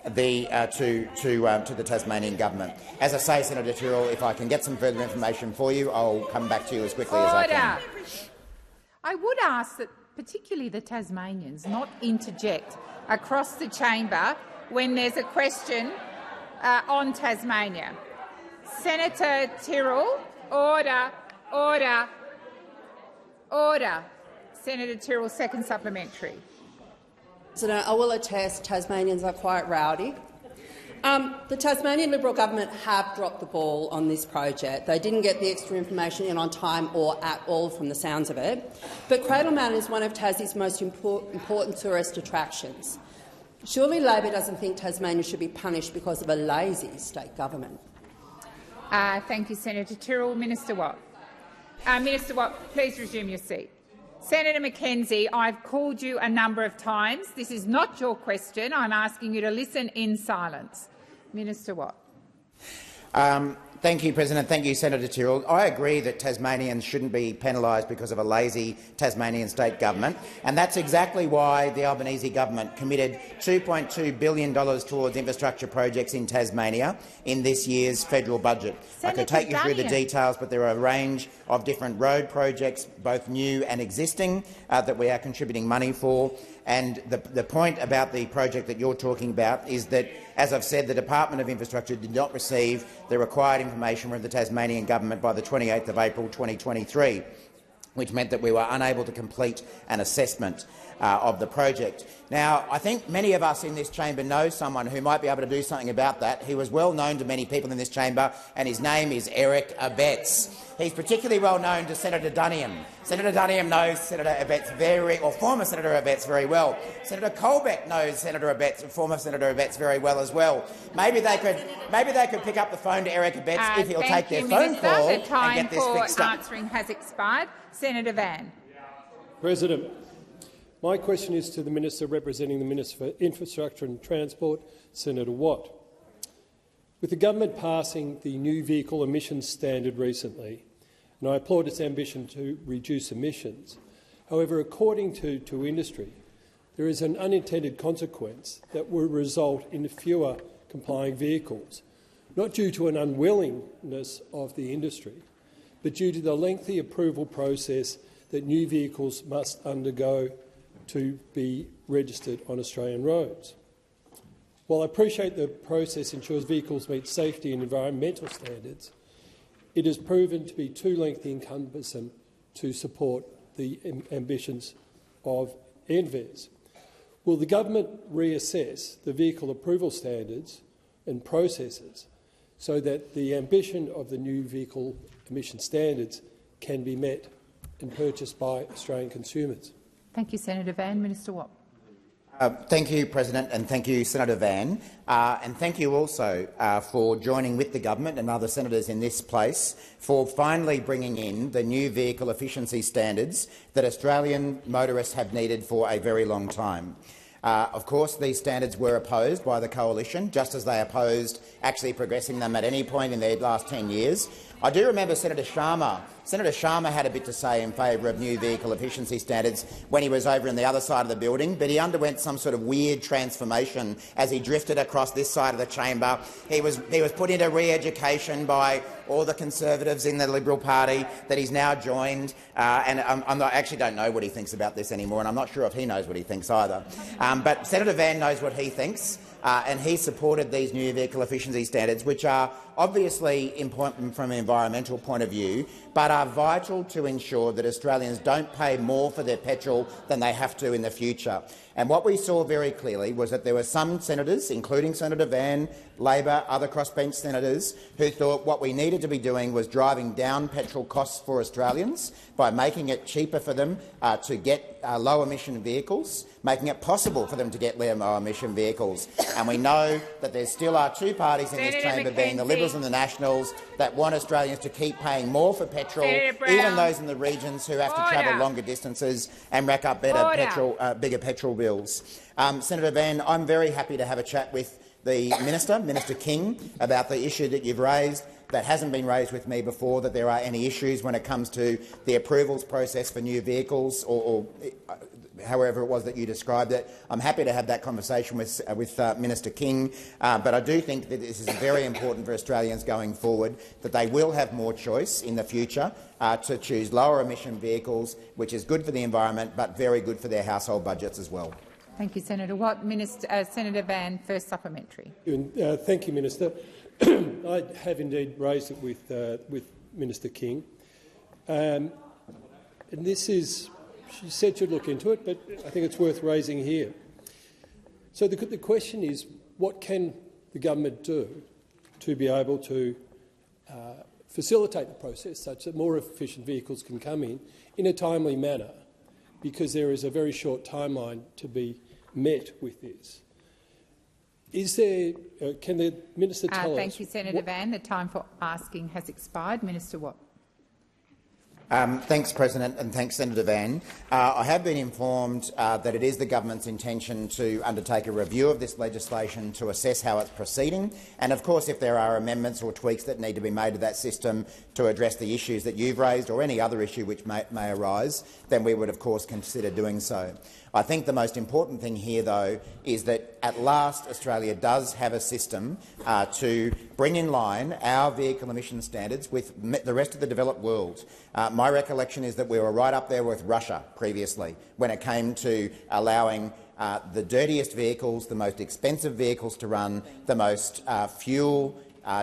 to the Tasmanian government. As I say, Senator Tyrrell, if I can get some further information for you, I'll come back to you as quickly as I can. I would ask that particularly the Tasmanians not interject across the chamber when there's a question on Tasmania. Senator Tyrrell, order, order, order. Senator Tyrrell, second supplementary. President, I will attest Tasmanians are quite rowdy. The Tasmanian Liberal Government have dropped the ball on this project. They didn't get the extra information in on time or at all from the sounds of it. But Cradle Mountain is one of Tassie's most important tourist attractions. Surely Labor doesn't think Tasmania should be punished because of a lazy state government. Thank you, Senator Tyrrell. Minister Watt. Minister Watt, please resume your seat. Senator McKenzie, I've called you a number of times. This is not your question. I'm asking you to listen in silence. Minister Watt. Thank you, President. Thank you, Senator Tyrrell. I agree that Tasmanians shouldn't be penalised because of a lazy Tasmanian state government, and that's exactly why the Albanese government committed $2.2 billion towards infrastructure projects in Tasmania in this year's federal budget. I could take you through the details, but there are a range of different road projects, both new and existing, that we are contributing money for. And the point about the project that you're talking about is that, as I've said, the Department of Infrastructure did not receive the required information from the Tasmanian government by the 28th of April 2023, which meant that we were unable to complete an assessment of the project. Now, I think many of us in this chamber know someone who might be able to do something about that. He was well known to many people in this chamber, and his name is Eric Abetz. He's particularly well known to Senator Duniam. Senator Duniam knows Senator Abetz former Senator Abetz very well. Senator Colbeck knows former Senator Abetz very well as well. Maybe they could pick up the phone to Eric Abetz if he'll take their phone call and get this fixed up. The time for answering has expired. Senator Van. President, my question is to the Minister representing the Minister for Infrastructure and Transport, Senator Watt. With the government passing the new vehicle emissions standard recently, and I applaud its ambition to reduce emissions, however, according to industry, there is an unintended consequence that will result in fewer complying vehicles, not due to an unwillingness of the industry, but due to the lengthy approval process that new vehicles must undergo to be registered on Australian roads. While I appreciate the process ensures vehicles meet safety and environmental standards, it has proven to be too lengthy and cumbersome to support the ambitions of NVES. Will the government reassess the vehicle approval standards and processes so that the ambition of the new vehicle emission standards can be met and purchased by Australian consumers? Thank you, Senator Van. Minister Watt. Thank you, President, and thank you, Senator Van. And thank you also for joining with the government and other senators in this place for finally bringing in the new vehicle efficiency standards that Australian motorists have needed for a very long time. Of course, these standards were opposed by the Coalition, just as they opposed actually progressing them at any point in their last 10 years. I do remember Senator Sharma. Senator Sharma had a bit to say in favour of new vehicle efficiency standards when he was over on the other side of the building, but he underwent some sort of weird transformation as he drifted across this side of the chamber. He was put into re-education by all the Conservatives in the Liberal Party that he's now joined, and I actually don't know what he thinks about this anymore, and I'm not sure if he knows what he thinks either. But Senator Van knows what he thinks. And he supported these new vehicle efficiency standards, which are obviously important from an environmental point of view, but are vital to ensure that Australians don't pay more for their petrol than they have to in the future. And what we saw very clearly was that there were some senators, including Senator Van, Labor, other crossbench senators, who thought what we needed to be doing was driving down petrol costs for Australians by making it cheaper for them to get low-emission vehicles, making it possible for them to get low-emission vehicles. And we know that there still are two parties in this chamber, being the Liberals and the Nationals, that want Australians to keep paying more for petrol, even those in the regions who have to travel longer distances and rack up bigger petrol bills. Senator Van, I'm very happy to have a chat with the Minister King, about the issue that you've raised that hasn't been raised with me before, that there are any issues when it comes to the approvals process for new vehicles or however it was that you described it. I'm happy to have that conversation with Minister King, but I do think that this is very important for Australians going forward, that they will have more choice in the future to choose lower emission vehicles, which is good for the environment but very good for their household budgets as well. Thank you, Senator Watt. Senator Van, first supplementary. Thank you, Minister. I have indeed raised it with Minister King, and this is. She said she'd look into it, but I think it's worth raising here. So the question is, what can the government do to be able to facilitate the process such that more efficient vehicles can come in a timely manner, because there is a very short timeline to be met with this. Is there? Can the minister tell us? Thank you, Senator Van. The time for asking has expired. Minister Watt. Thanks, President, and thanks, Senator Van. I have been informed that it is the government's intention to undertake a review of this legislation to assess how it's proceeding, and of course, if there are amendments or tweaks that need to be made to that system to address the issues that you've raised or any other issue which may arise, then we would of course consider doing so. I think the most important thing here, though, is that at last Australia does have a system to bring in line our vehicle emission standards with the rest of the developed world. My recollection is that we were right up there with Russia previously when it came to allowing the dirtiest vehicles, the most expensive vehicles to run, the most fuel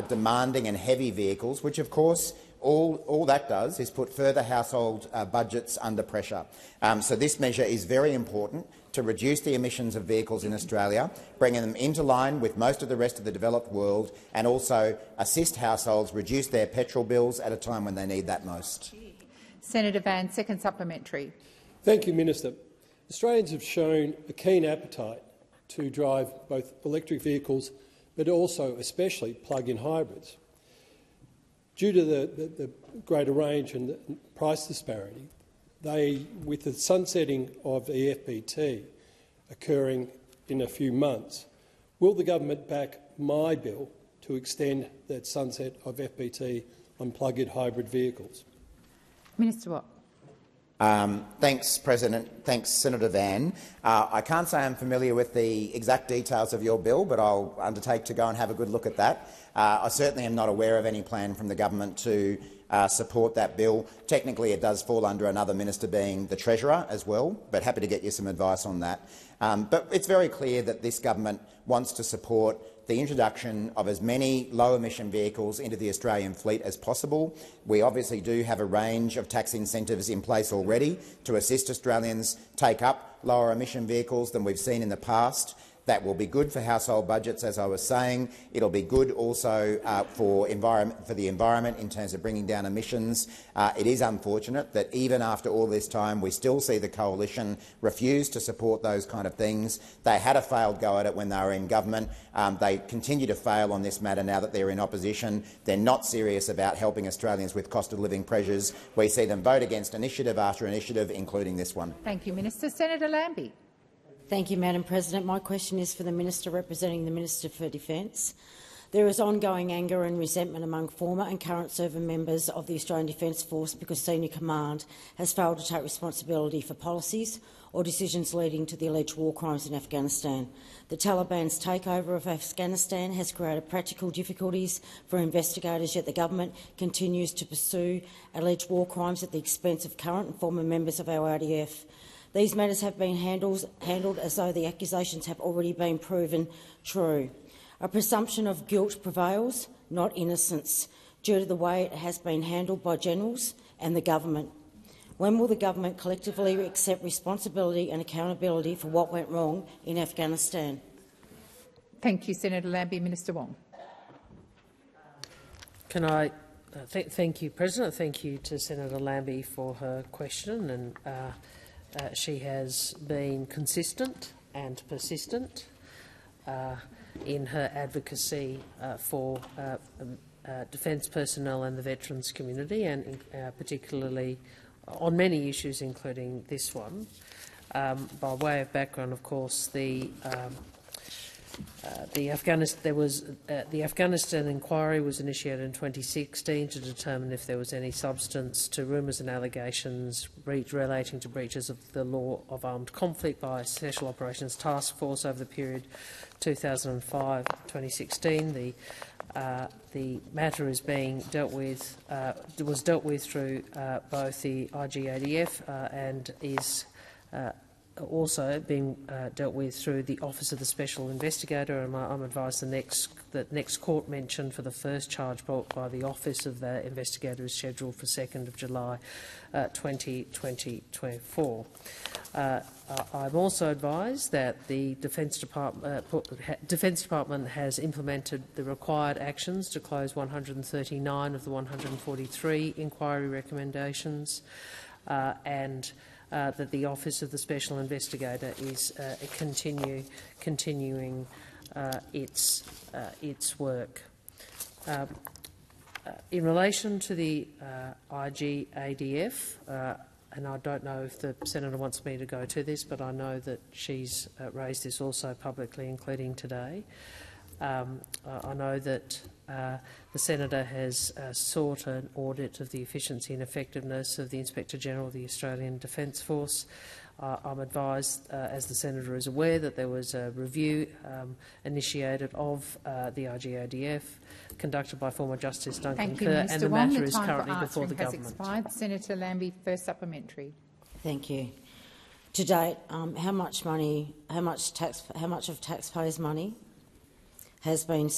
demanding and heavy vehicles, which of course all that does is put further household budgets under pressure. So this measure is very important to reduce the emissions of vehicles in Australia, bringing them into line with most of the rest of the developed world, and also assist households reduce their petrol bills at a time when they need that most. Senator Van, second supplementary. Thank you, Minister. Australians have shown a keen appetite to drive both electric vehicles but also especially plug-in hybrids. Due to the greater range and the price disparity, with the sunsetting of the FBT occurring in a few months, will the government back my bill to extend that sunset of FBT on plug-in hybrid vehicles? Minister Watt. Thanks, President. Thanks, Senator Van. I can't say I'm familiar with the exact details of your bill, but I'll undertake to go and have a good look at that. I certainly am not aware of any plan from the government to support that bill. Technically, it does fall under another minister being the Treasurer as well, but happy to get you some advice on that. But it's very clear that this government wants to support the introduction of as many low-emission vehicles into the Australian fleet as possible. We obviously do have a range of tax incentives in place already to assist Australians take up lower-emission vehicles than we've seen in the past. That will be good for household budgets, as I was saying. It'll be good also for the environment in terms of bringing down emissions. It is unfortunate that even after all this time we still see the coalition refuse to support those kind of things. They had a failed go at it when they were in government. They continue to fail on this matter now that they're in opposition. They're not serious about helping Australians with cost of living pressures. We see them vote against initiative after initiative, including this one. Thank you, Minister. Senator Lambie. Thank you, Madam President. My question is for the Minister representing the Minister for Defence. There is ongoing anger and resentment among former and current serving members of the Australian Defence Force because senior command has failed to take responsibility for policies or decisions leading to the alleged war crimes in Afghanistan. The Taliban's takeover of Afghanistan has created practical difficulties for investigators, yet the government continues to pursue alleged war crimes at the expense of current and former members of our RDF. These matters have been handled as though the accusations have already been proven true. A presumption of guilt prevails, not innocence, due to the way it has been handled by generals and the government. When will the government collectively accept responsibility and accountability for what went wrong in Afghanistan? Thank you, Senator Lambie. Minister Wong. Can I thank you, President. Thank you to Senator Lambie for her question, and she has been consistent and persistent in her advocacy for defence personnel and the veterans community, and particularly on many issues, including this one. By way of background, of course, the Afghanistan inquiry was initiated in 2016 to determine if there was any substance to rumours and allegations relating to breaches of the law of armed conflict by Special Operations Task Force over the period 2005-2016. The matter is being dealt with, was dealt with through both the IGADF and is also being dealt with through the Office of the Special Investigator, and I'm advised the next court mention for the first charge brought by the Office of the Investigator is scheduled for 2nd of July 2024. I'm also advised that the Defence Department has implemented the required actions to close 139 of the 143 inquiry recommendations, and that the Office of the Special Investigator is continuing its work. In relation to the IGADF, and I don't know if the senator wants me to go to this, but I know that she's raised this also publicly, including today. I know that the senator has sought an audit of the efficiency and effectiveness of the Inspector-General of the Australian Defence Force. I'm advised, as the senator is aware, that there was a review initiated of the IGADF conducted by former Justice Duncan Kerr, and the matter is currently before the government. Expired. Senator Lambie, first supplementary. Thank you. To date, how much of taxpayers' money has been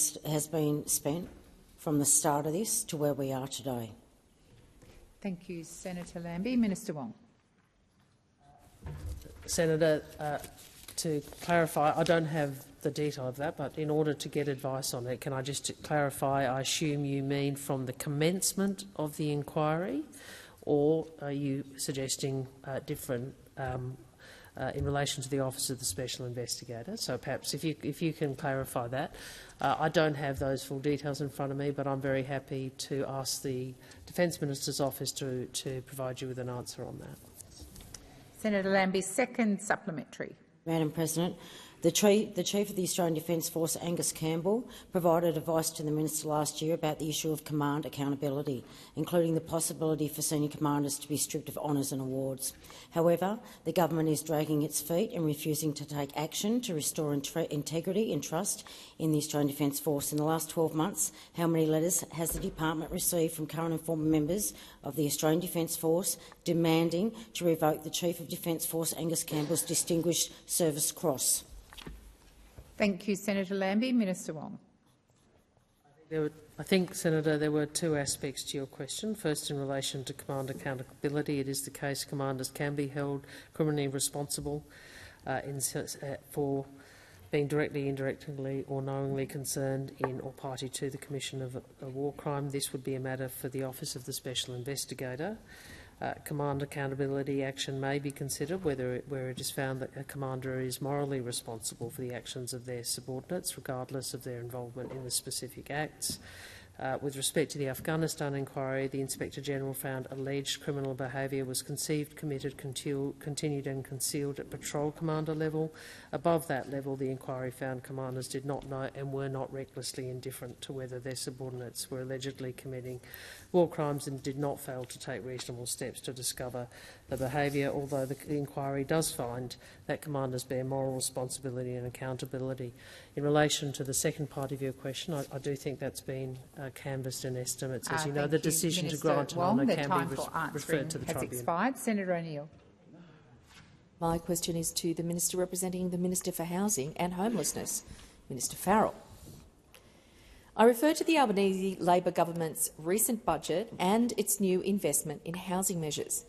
spent from the start of this to where we are today? Thank you, Senator Lambie. Minister Wong. Senator, to clarify, I don't have the detail of that, but in order to get advice on it, can I just clarify, I assume you mean from the commencement of the inquiry, or are you suggesting different in relation to the Office of the Special Investigator? So perhaps if you can clarify that. I don't have those full details in front of me, but I'm very happy to ask the Defence Minister's office to provide you with an answer on that. Senator Lambie, second supplementary. Madam President, the Chief of the Australian Defence Force, Angus Campbell, provided advice to the Minister last year about the issue of command accountability, including the possibility for senior commanders to be stripped of honours and awards. However, the government is dragging its feet and refusing to take action to restore integrity and trust in the Australian Defence Force. In the last 12 months, how many letters has the department received from current and former members of the Australian Defence Force demanding to revoke the Chief of Defence Force, Angus Campbell's Distinguished Service Cross? Thank you, Senator Lambie. Minister Wong. I think, Senator, there were two aspects to your question. First, in relation to command accountability, it is the case commanders can be held criminally responsible for being directly, indirectly or knowingly concerned in or party to the commission of a war crime. This would be a matter for the Office of the Special Investigator. Command accountability action may be considered where it is found that a commander is morally responsible for the actions of their subordinates, regardless of their involvement in the specific acts. With respect to the Afghanistan inquiry, the Inspector-General found alleged criminal behaviour was conceived, committed, continued and concealed at patrol commander level. Above that level, the inquiry found commanders did not know and were not recklessly indifferent to whether their subordinates were allegedly committing war crimes and did not fail to take reasonable steps to discover the behaviour, although the inquiry does find that commanders bear moral responsibility and accountability. In relation to the second part of your question, I do think that's been canvassed in estimates. As you know, the decision to grant an honour can be referred to the tribunal. Expired. Senator O'Neill. My question is to the Minister representing the Minister for Housing and Homelessness, Minister Farrell. I refer to the Albanese Labor government's recent budget and its new investment in housing measures.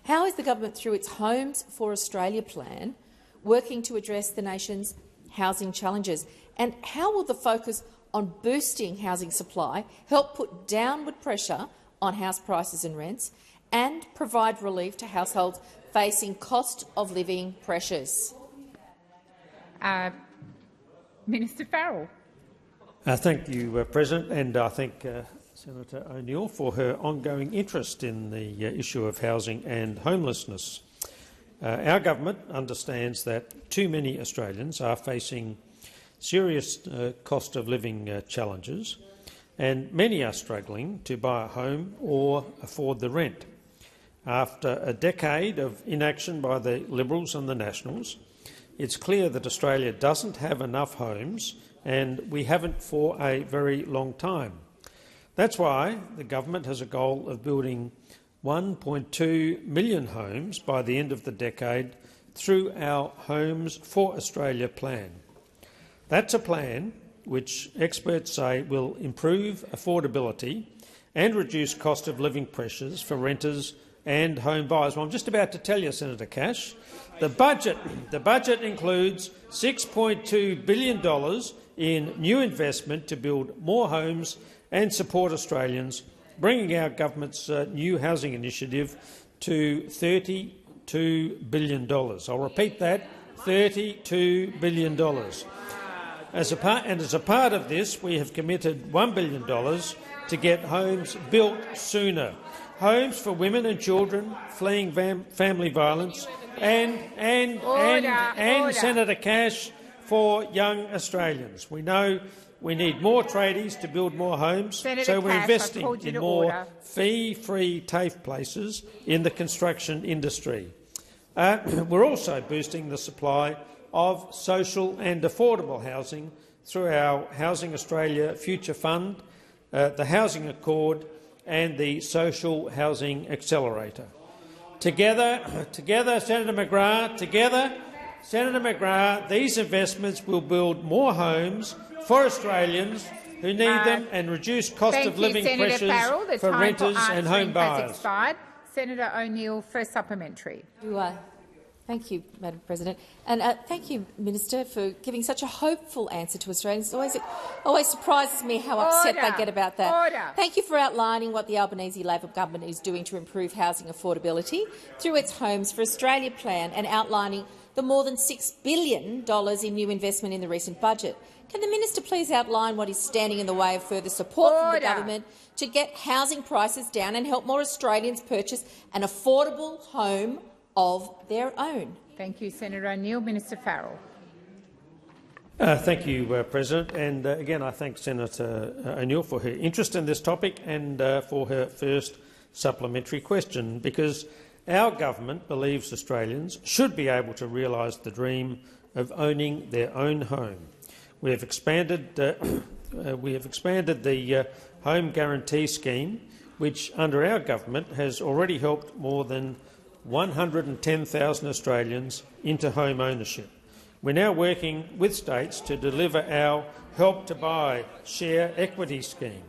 How is the government, through its Homes for Australia plan, working to address the nation's housing challenges? And how will the focus on boosting housing supply help put downward pressure on house prices and rents and provide relief to households facing cost of living pressures? Minister Farrell. Thank you, President, and I thank Senator O'Neill for her ongoing interest in the issue of housing and homelessness. Our government understands that too many Australians are facing serious cost of living challenges, and many are struggling to buy a home or afford the rent. After a decade of inaction by the Liberals and the Nationals, it's clear that Australia doesn't have enough homes, and we haven't for a very long time. That's why the government has a goal of building 1.2 million homes by the end of the decade through our Homes for Australia plan. That's a plan which experts say will improve affordability and reduce cost of living pressures for renters and home buyers. Well, I'm just about to tell you, Senator Cash, the budget includes $6.2 billion in new investment to build more homes and support Australians, bringing our government's new housing initiative to $32 billion. I'll repeat that, $32 billion. As a part of this, we have committed $1 billion to get homes built sooner. Homes for women and children fleeing family violence and Senator Cash, for young Australians. We know we need more tradies to build more homes, so we're investing in more fee-free TAFE places in the construction industry. We're also boosting the supply of social and affordable housing through our Housing Australia Future Fund, the Housing Accord and the Social Housing Accelerator. Together, Senator McGrath, these investments will build more homes for Australians who need them and reduce cost of living pressures for renters and home buyers. Senator O'Neill for supplementary. Thank you, Madam President. And thank you, Minister, for giving such a hopeful answer to Australians. It always surprises me how upset they get about that. Thank you for outlining what the Albanese Labor government is doing to improve housing affordability through its Homes for Australia plan and outlining the more than $6 billion in new investment in the recent budget. Can the minister please outline what is standing in the way of further support from the government to get housing prices down and help more Australians purchase an affordable home of their own? Thank you, Senator O'Neill. Minister Farrell. Thank you, President. And again, I thank Senator O'Neill for her interest in this topic and for her first supplementary question, because our government believes Australians should be able to realise the dream of owning their own home. We have expanded the Home Guarantee Scheme, which under our government has already helped more than 110,000 Australians into home ownership. We're now working with states to deliver our Help to Buy share equity scheme.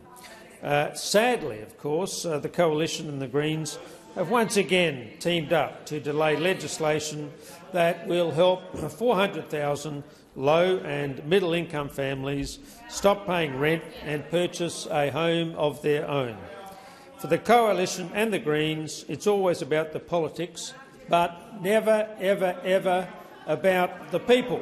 Sadly, of course, the Coalition and the Greens have once again teamed up to delay legislation that will help 400,000 low and middle-income families stop paying rent and purchase a home of their own. For the Coalition and the Greens, it's always about the politics, but never, ever, ever about the people.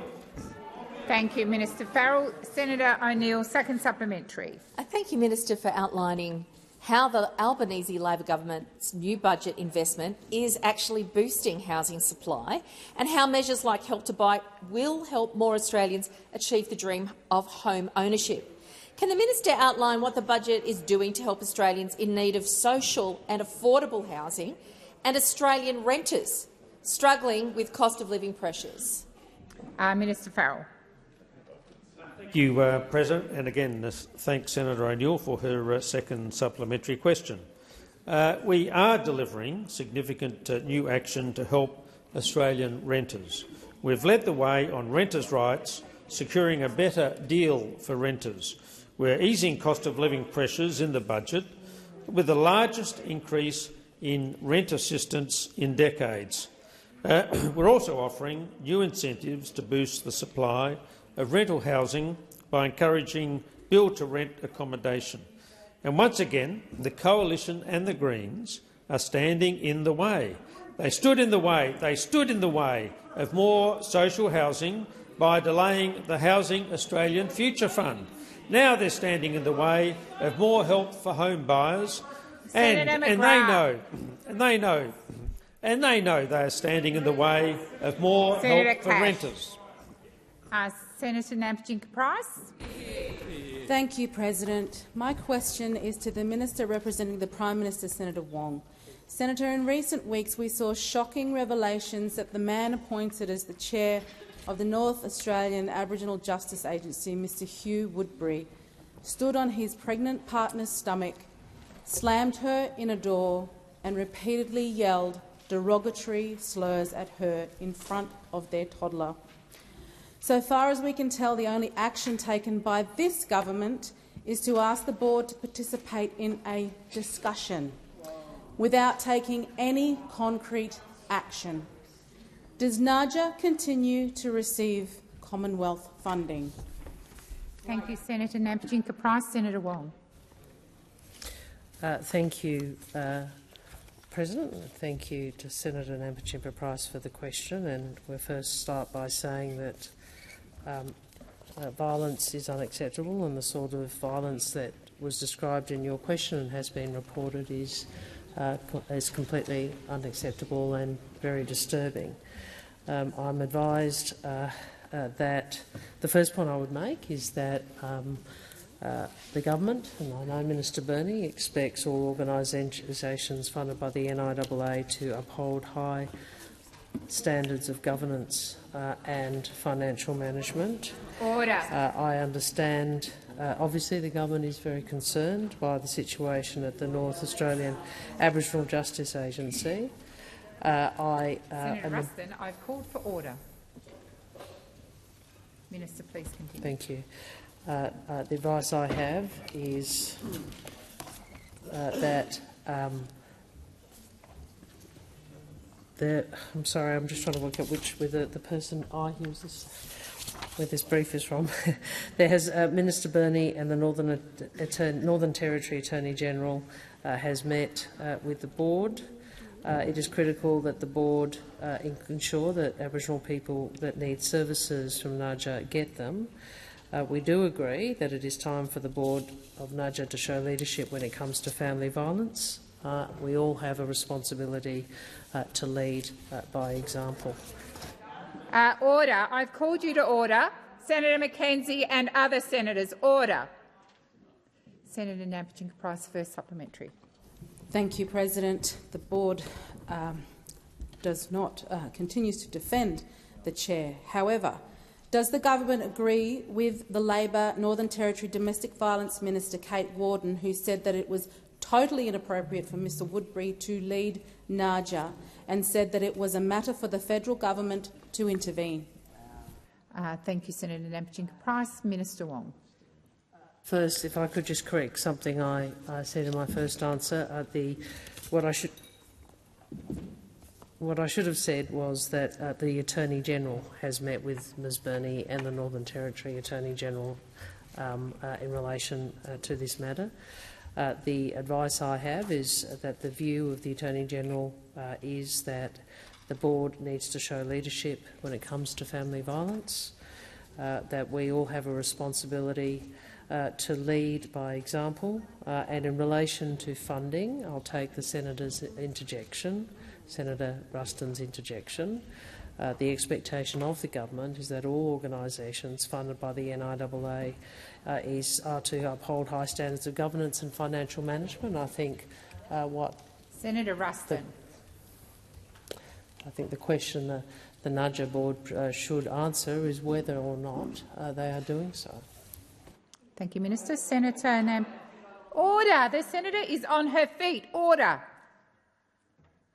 Thank you, Minister Farrell. Senator O'Neill, second supplementary. Thank you, Minister, for outlining how the Albanese Labor government's new budget investment is actually boosting housing supply and how measures like Help to Buy will help more Australians achieve the dream of home ownership. Can the minister outline what the budget is doing to help Australians in need of social and affordable housing and Australian renters struggling with cost of living pressures? Minister Farrell. Thank you, President, and again thank Senator O'Neill for her second supplementary question. We are delivering significant new action to help Australian renters. We've led the way on renters' rights, securing a better deal for renters. We're easing cost of living pressures in the budget, with the largest increase in rent assistance in decades. We're also offering new incentives to boost the supply of rental housing by encouraging build-to-rent accommodation. And once again, the Coalition and the Greens are standing in the way. They stood in the way of more social housing by delaying the Housing Australian Future Fund. Now they're standing in the way of more help for home buyers, and they know they are standing in the way of more help for renters. Senator Nampijinka-Price. Thank you, President. My question is to the Minister representing the Prime Minister, Senator Wong. Senator, in recent weeks we saw shocking revelations that the man appointed as the chair of the North Australian Aboriginal Justice Agency, Mr Hugh Woodbury, stood on his pregnant partner's stomach, slammed her in a door and repeatedly yelled derogatory slurs at her in front of their toddler. So far as we can tell, the only action taken by this government is to ask the board to participate in a discussion without taking any concrete action. Does NAJA continue to receive Commonwealth funding? Thank you, Senator Nampijinka-Price. Senator Wong. Thank you, President. Thank you to Senator Nampijinka-Price for the question. And we'll first start by saying that violence is unacceptable, and the sort of violence that was described in your question and has been reported is completely unacceptable and very disturbing. I'm advised that the first point I would make is that the government, and I know Minister Burney, expects all organisations funded by the NIAA to uphold high standards of governance and financial management. Order. I understand, obviously, the government is very concerned by the situation at the North Australian Aboriginal Justice Agency. Senator Ruston, I've called for order. Minister, please continue. Thank you. The advice I have is that I'm sorry, I'm just trying to work out whether the person where this brief is from. There has Minister Burney and the Northern Territory Attorney General has met with the board. It is critical that the board ensure that Aboriginal people that need services from NAJA get them. We do agree that it is time for the board of NAJA to show leadership when it comes to family violence. We all have a responsibility to lead by example. Order. I've called you to order. Senator Mackenzie and other senators, order. Senator Nampijinka-Price, first supplementary. Thank you, President. The board continues to defend the chair. However, does the government agree with the Labor Northern Territory Domestic Violence Minister Kate Warden, who said that it was totally inappropriate for Mr Woodbury to lead NAJA and said that it was a matter for the federal government to intervene? Thank you, Senator Nampijinka-Price. Minister Wong. First, if I could just correct something I said in my first answer. What I should have said was that the Attorney General has met with Ms Burney and the Northern Territory Attorney General in relation to this matter. The advice I have is that the view of the Attorney General is that the board needs to show leadership when it comes to family violence, that we all have a responsibility to lead by example, and in relation to funding, I'll take the Senator Ruston's interjection. The expectation of the government is that all organisations funded by the NIAA are to uphold high standards of governance and financial management. I think Senator Ruston. I think the question the NAJA board should answer is whether or not they are doing so. Thank you, Minister. Senator Order. The senator is on her feet. Order.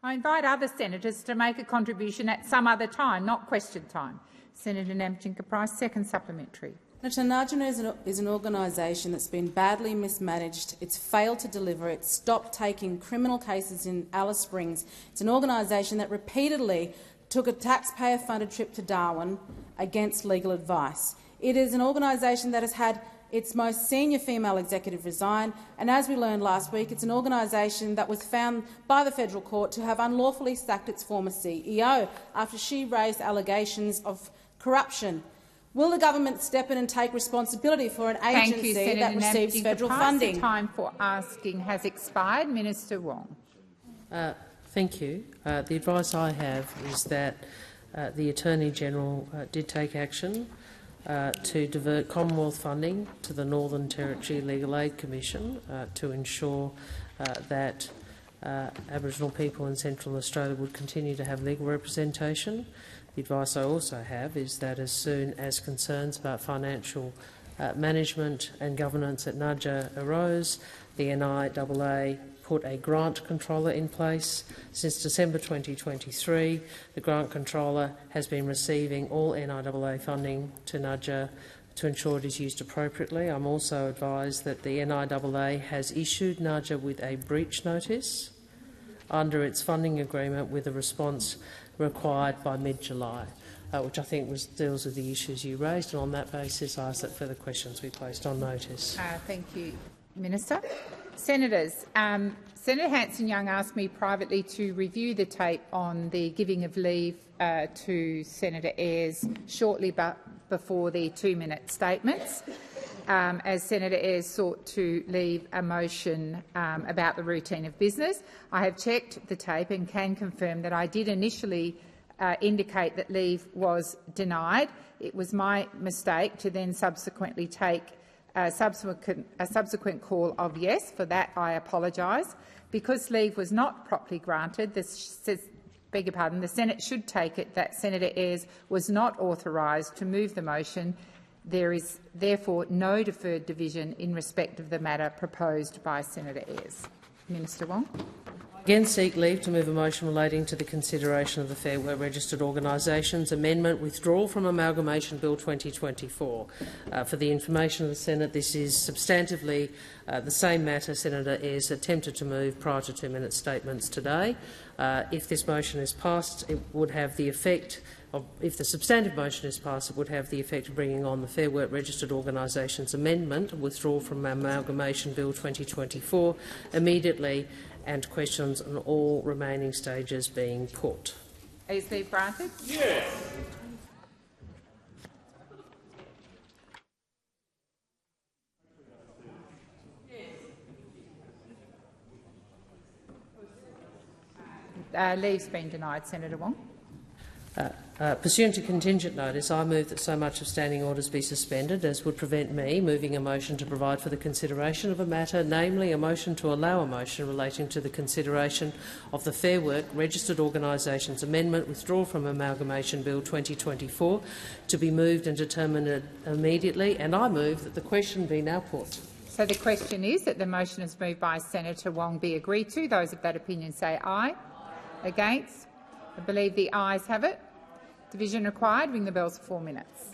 I invite other senators to make a contribution at some other time, not question time. Senator Nampijinka-Price, second supplementary. Senator, NAJA is an organisation that's been badly mismanaged. It's failed to deliver. It's stopped taking criminal cases in Alice Springs. It's an organisation that repeatedly took a taxpayer-funded trip to Darwin against legal advice. It is an organisation that has had its most senior female executive resign, and as we learned last week, it's an organisation that was found by the federal court to have unlawfully sacked its former CEO after she raised allegations of corruption. Will the government step in and take responsibility for an agency that receives federal funding? The time for asking has expired. Minister Wong. Thank you. The advice I have is that the Attorney General did take action to divert Commonwealth funding to the Northern Territory Legal Aid Commission to ensure that Aboriginal people in Central Australia would continue to have legal representation. The advice I also have is that as soon as concerns about financial management and governance at NAJA arose, the NIAA put a grant controller in place. Since December 2023, the grant controller has been receiving all NIAA funding to NAJA to ensure it is used appropriately. I'm also advised that the NIAA has issued NAJA with a breach notice under its funding agreement with a response required by mid-July, which I think deals with the issues you raised. And on that basis, I ask that further questions be placed on notice. Thank you, Minister. Senators, Senator Hanson-Young asked me privately to review the tape on the giving of leave to Senator Ayres shortly before the 2-minute statements. as Senator Ayres sought to leave a motion about the routine of business. I have checked the tape and can confirm that I did initially indicate that leave was denied. It was my mistake to then subsequently take a subsequent call of yes. For that, I apologise. Because leave was not properly granted, the Senate should take it that Senator Ayres was not authorised to move the motion. There is therefore no deferred division in respect of the matter proposed by Senator Ayres. Minister Wong. Again, seek leave to move a motion relating to the consideration of the Fair Work Registered Organisations Amendment Withdrawal from Amalgamation Bill 2024. For the information of the Senate, this is substantively the same matter Senator Ayres attempted to move prior to 2-minute statements today. If this motion is passed, it would have the effect of, if the substantive motion is passed, it would have the effect of bringing on the Fair Work Registered Organisations Amendment Withdrawal from Amalgamation Bill 2024 immediately, and questions on all remaining stages being put. Is leave granted? Yes. Leave's been denied. Senator Wong. Pursuant to contingent notice, I move that so much of standing orders be suspended as would prevent me moving a motion to provide for the consideration of a matter, namely a motion to allow a motion relating to the consideration of the Fair Work Registered Organisations Amendment Withdrawal from Amalgamation Bill 2024 to be moved and determined immediately, and I move that the question be now put. So the question is that the motion is moved by Senator Wong be agreed to. Those of that opinion say aye. Against? I believe the ayes have it. Division required. Ring the bells for 4 minutes.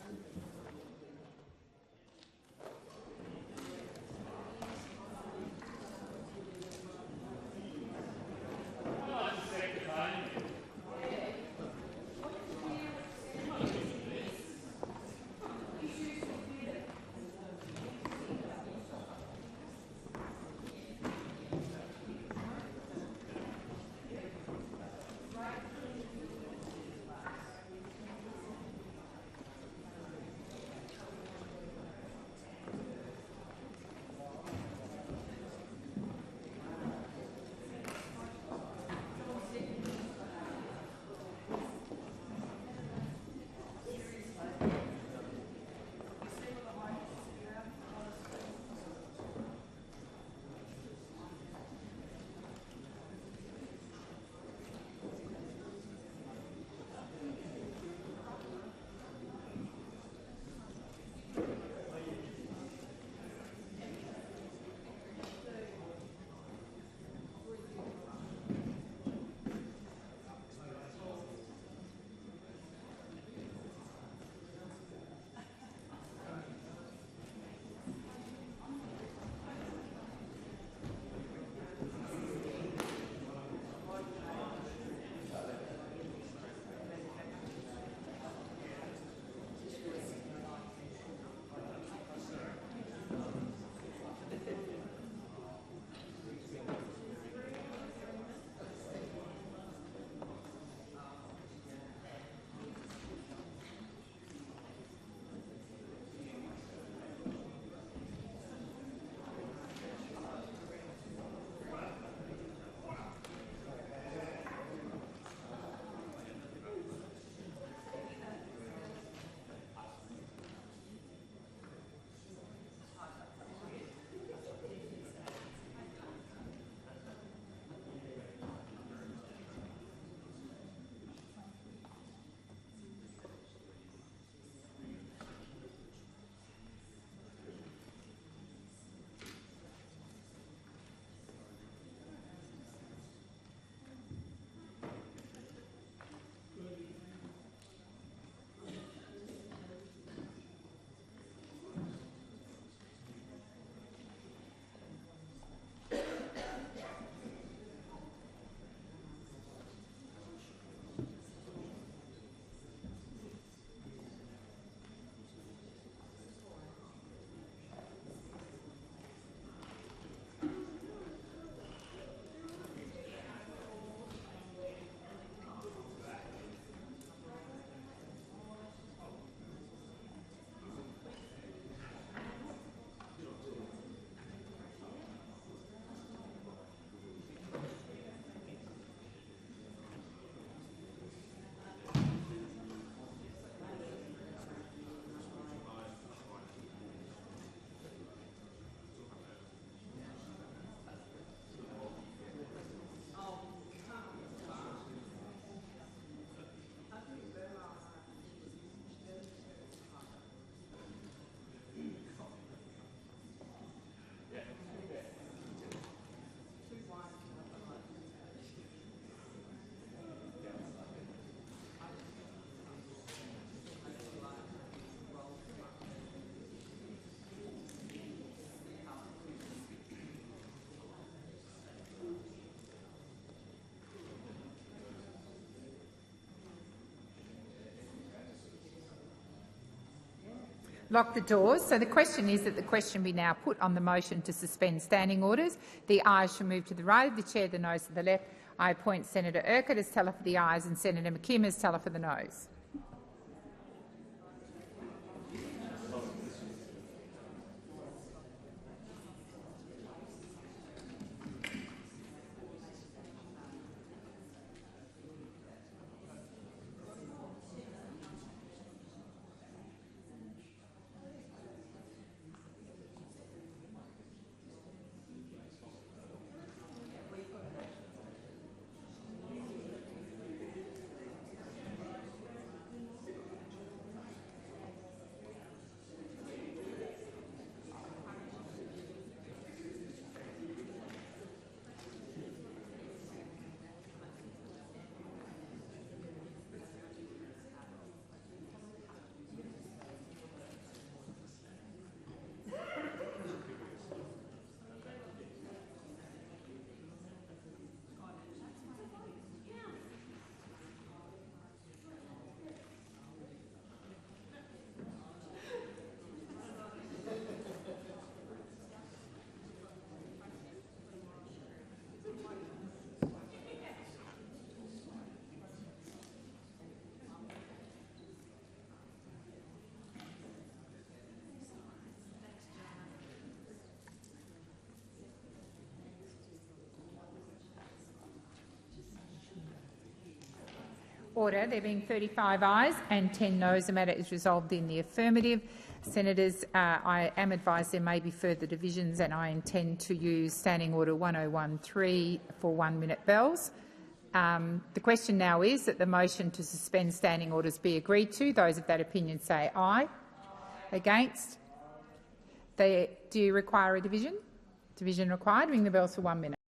Lock the doors. So the question is that the question be now put on the motion to suspend standing orders. The ayes shall move to the right of the chair, the noes to the left. I appoint Senator Urquhart as teller for the ayes and Senator McKim as teller for the noes. Order. There being 35 ayes and 10 noes, the matter is resolved in the affirmative. Senators, I am advised there may be further divisions and I intend to use Standing Order 1013 for 1-minute bells. The question now is that the motion to suspend standing orders be agreed to. Those of that opinion say aye. Against? Do you require a division? Division required. Ring the bells for 1 minute.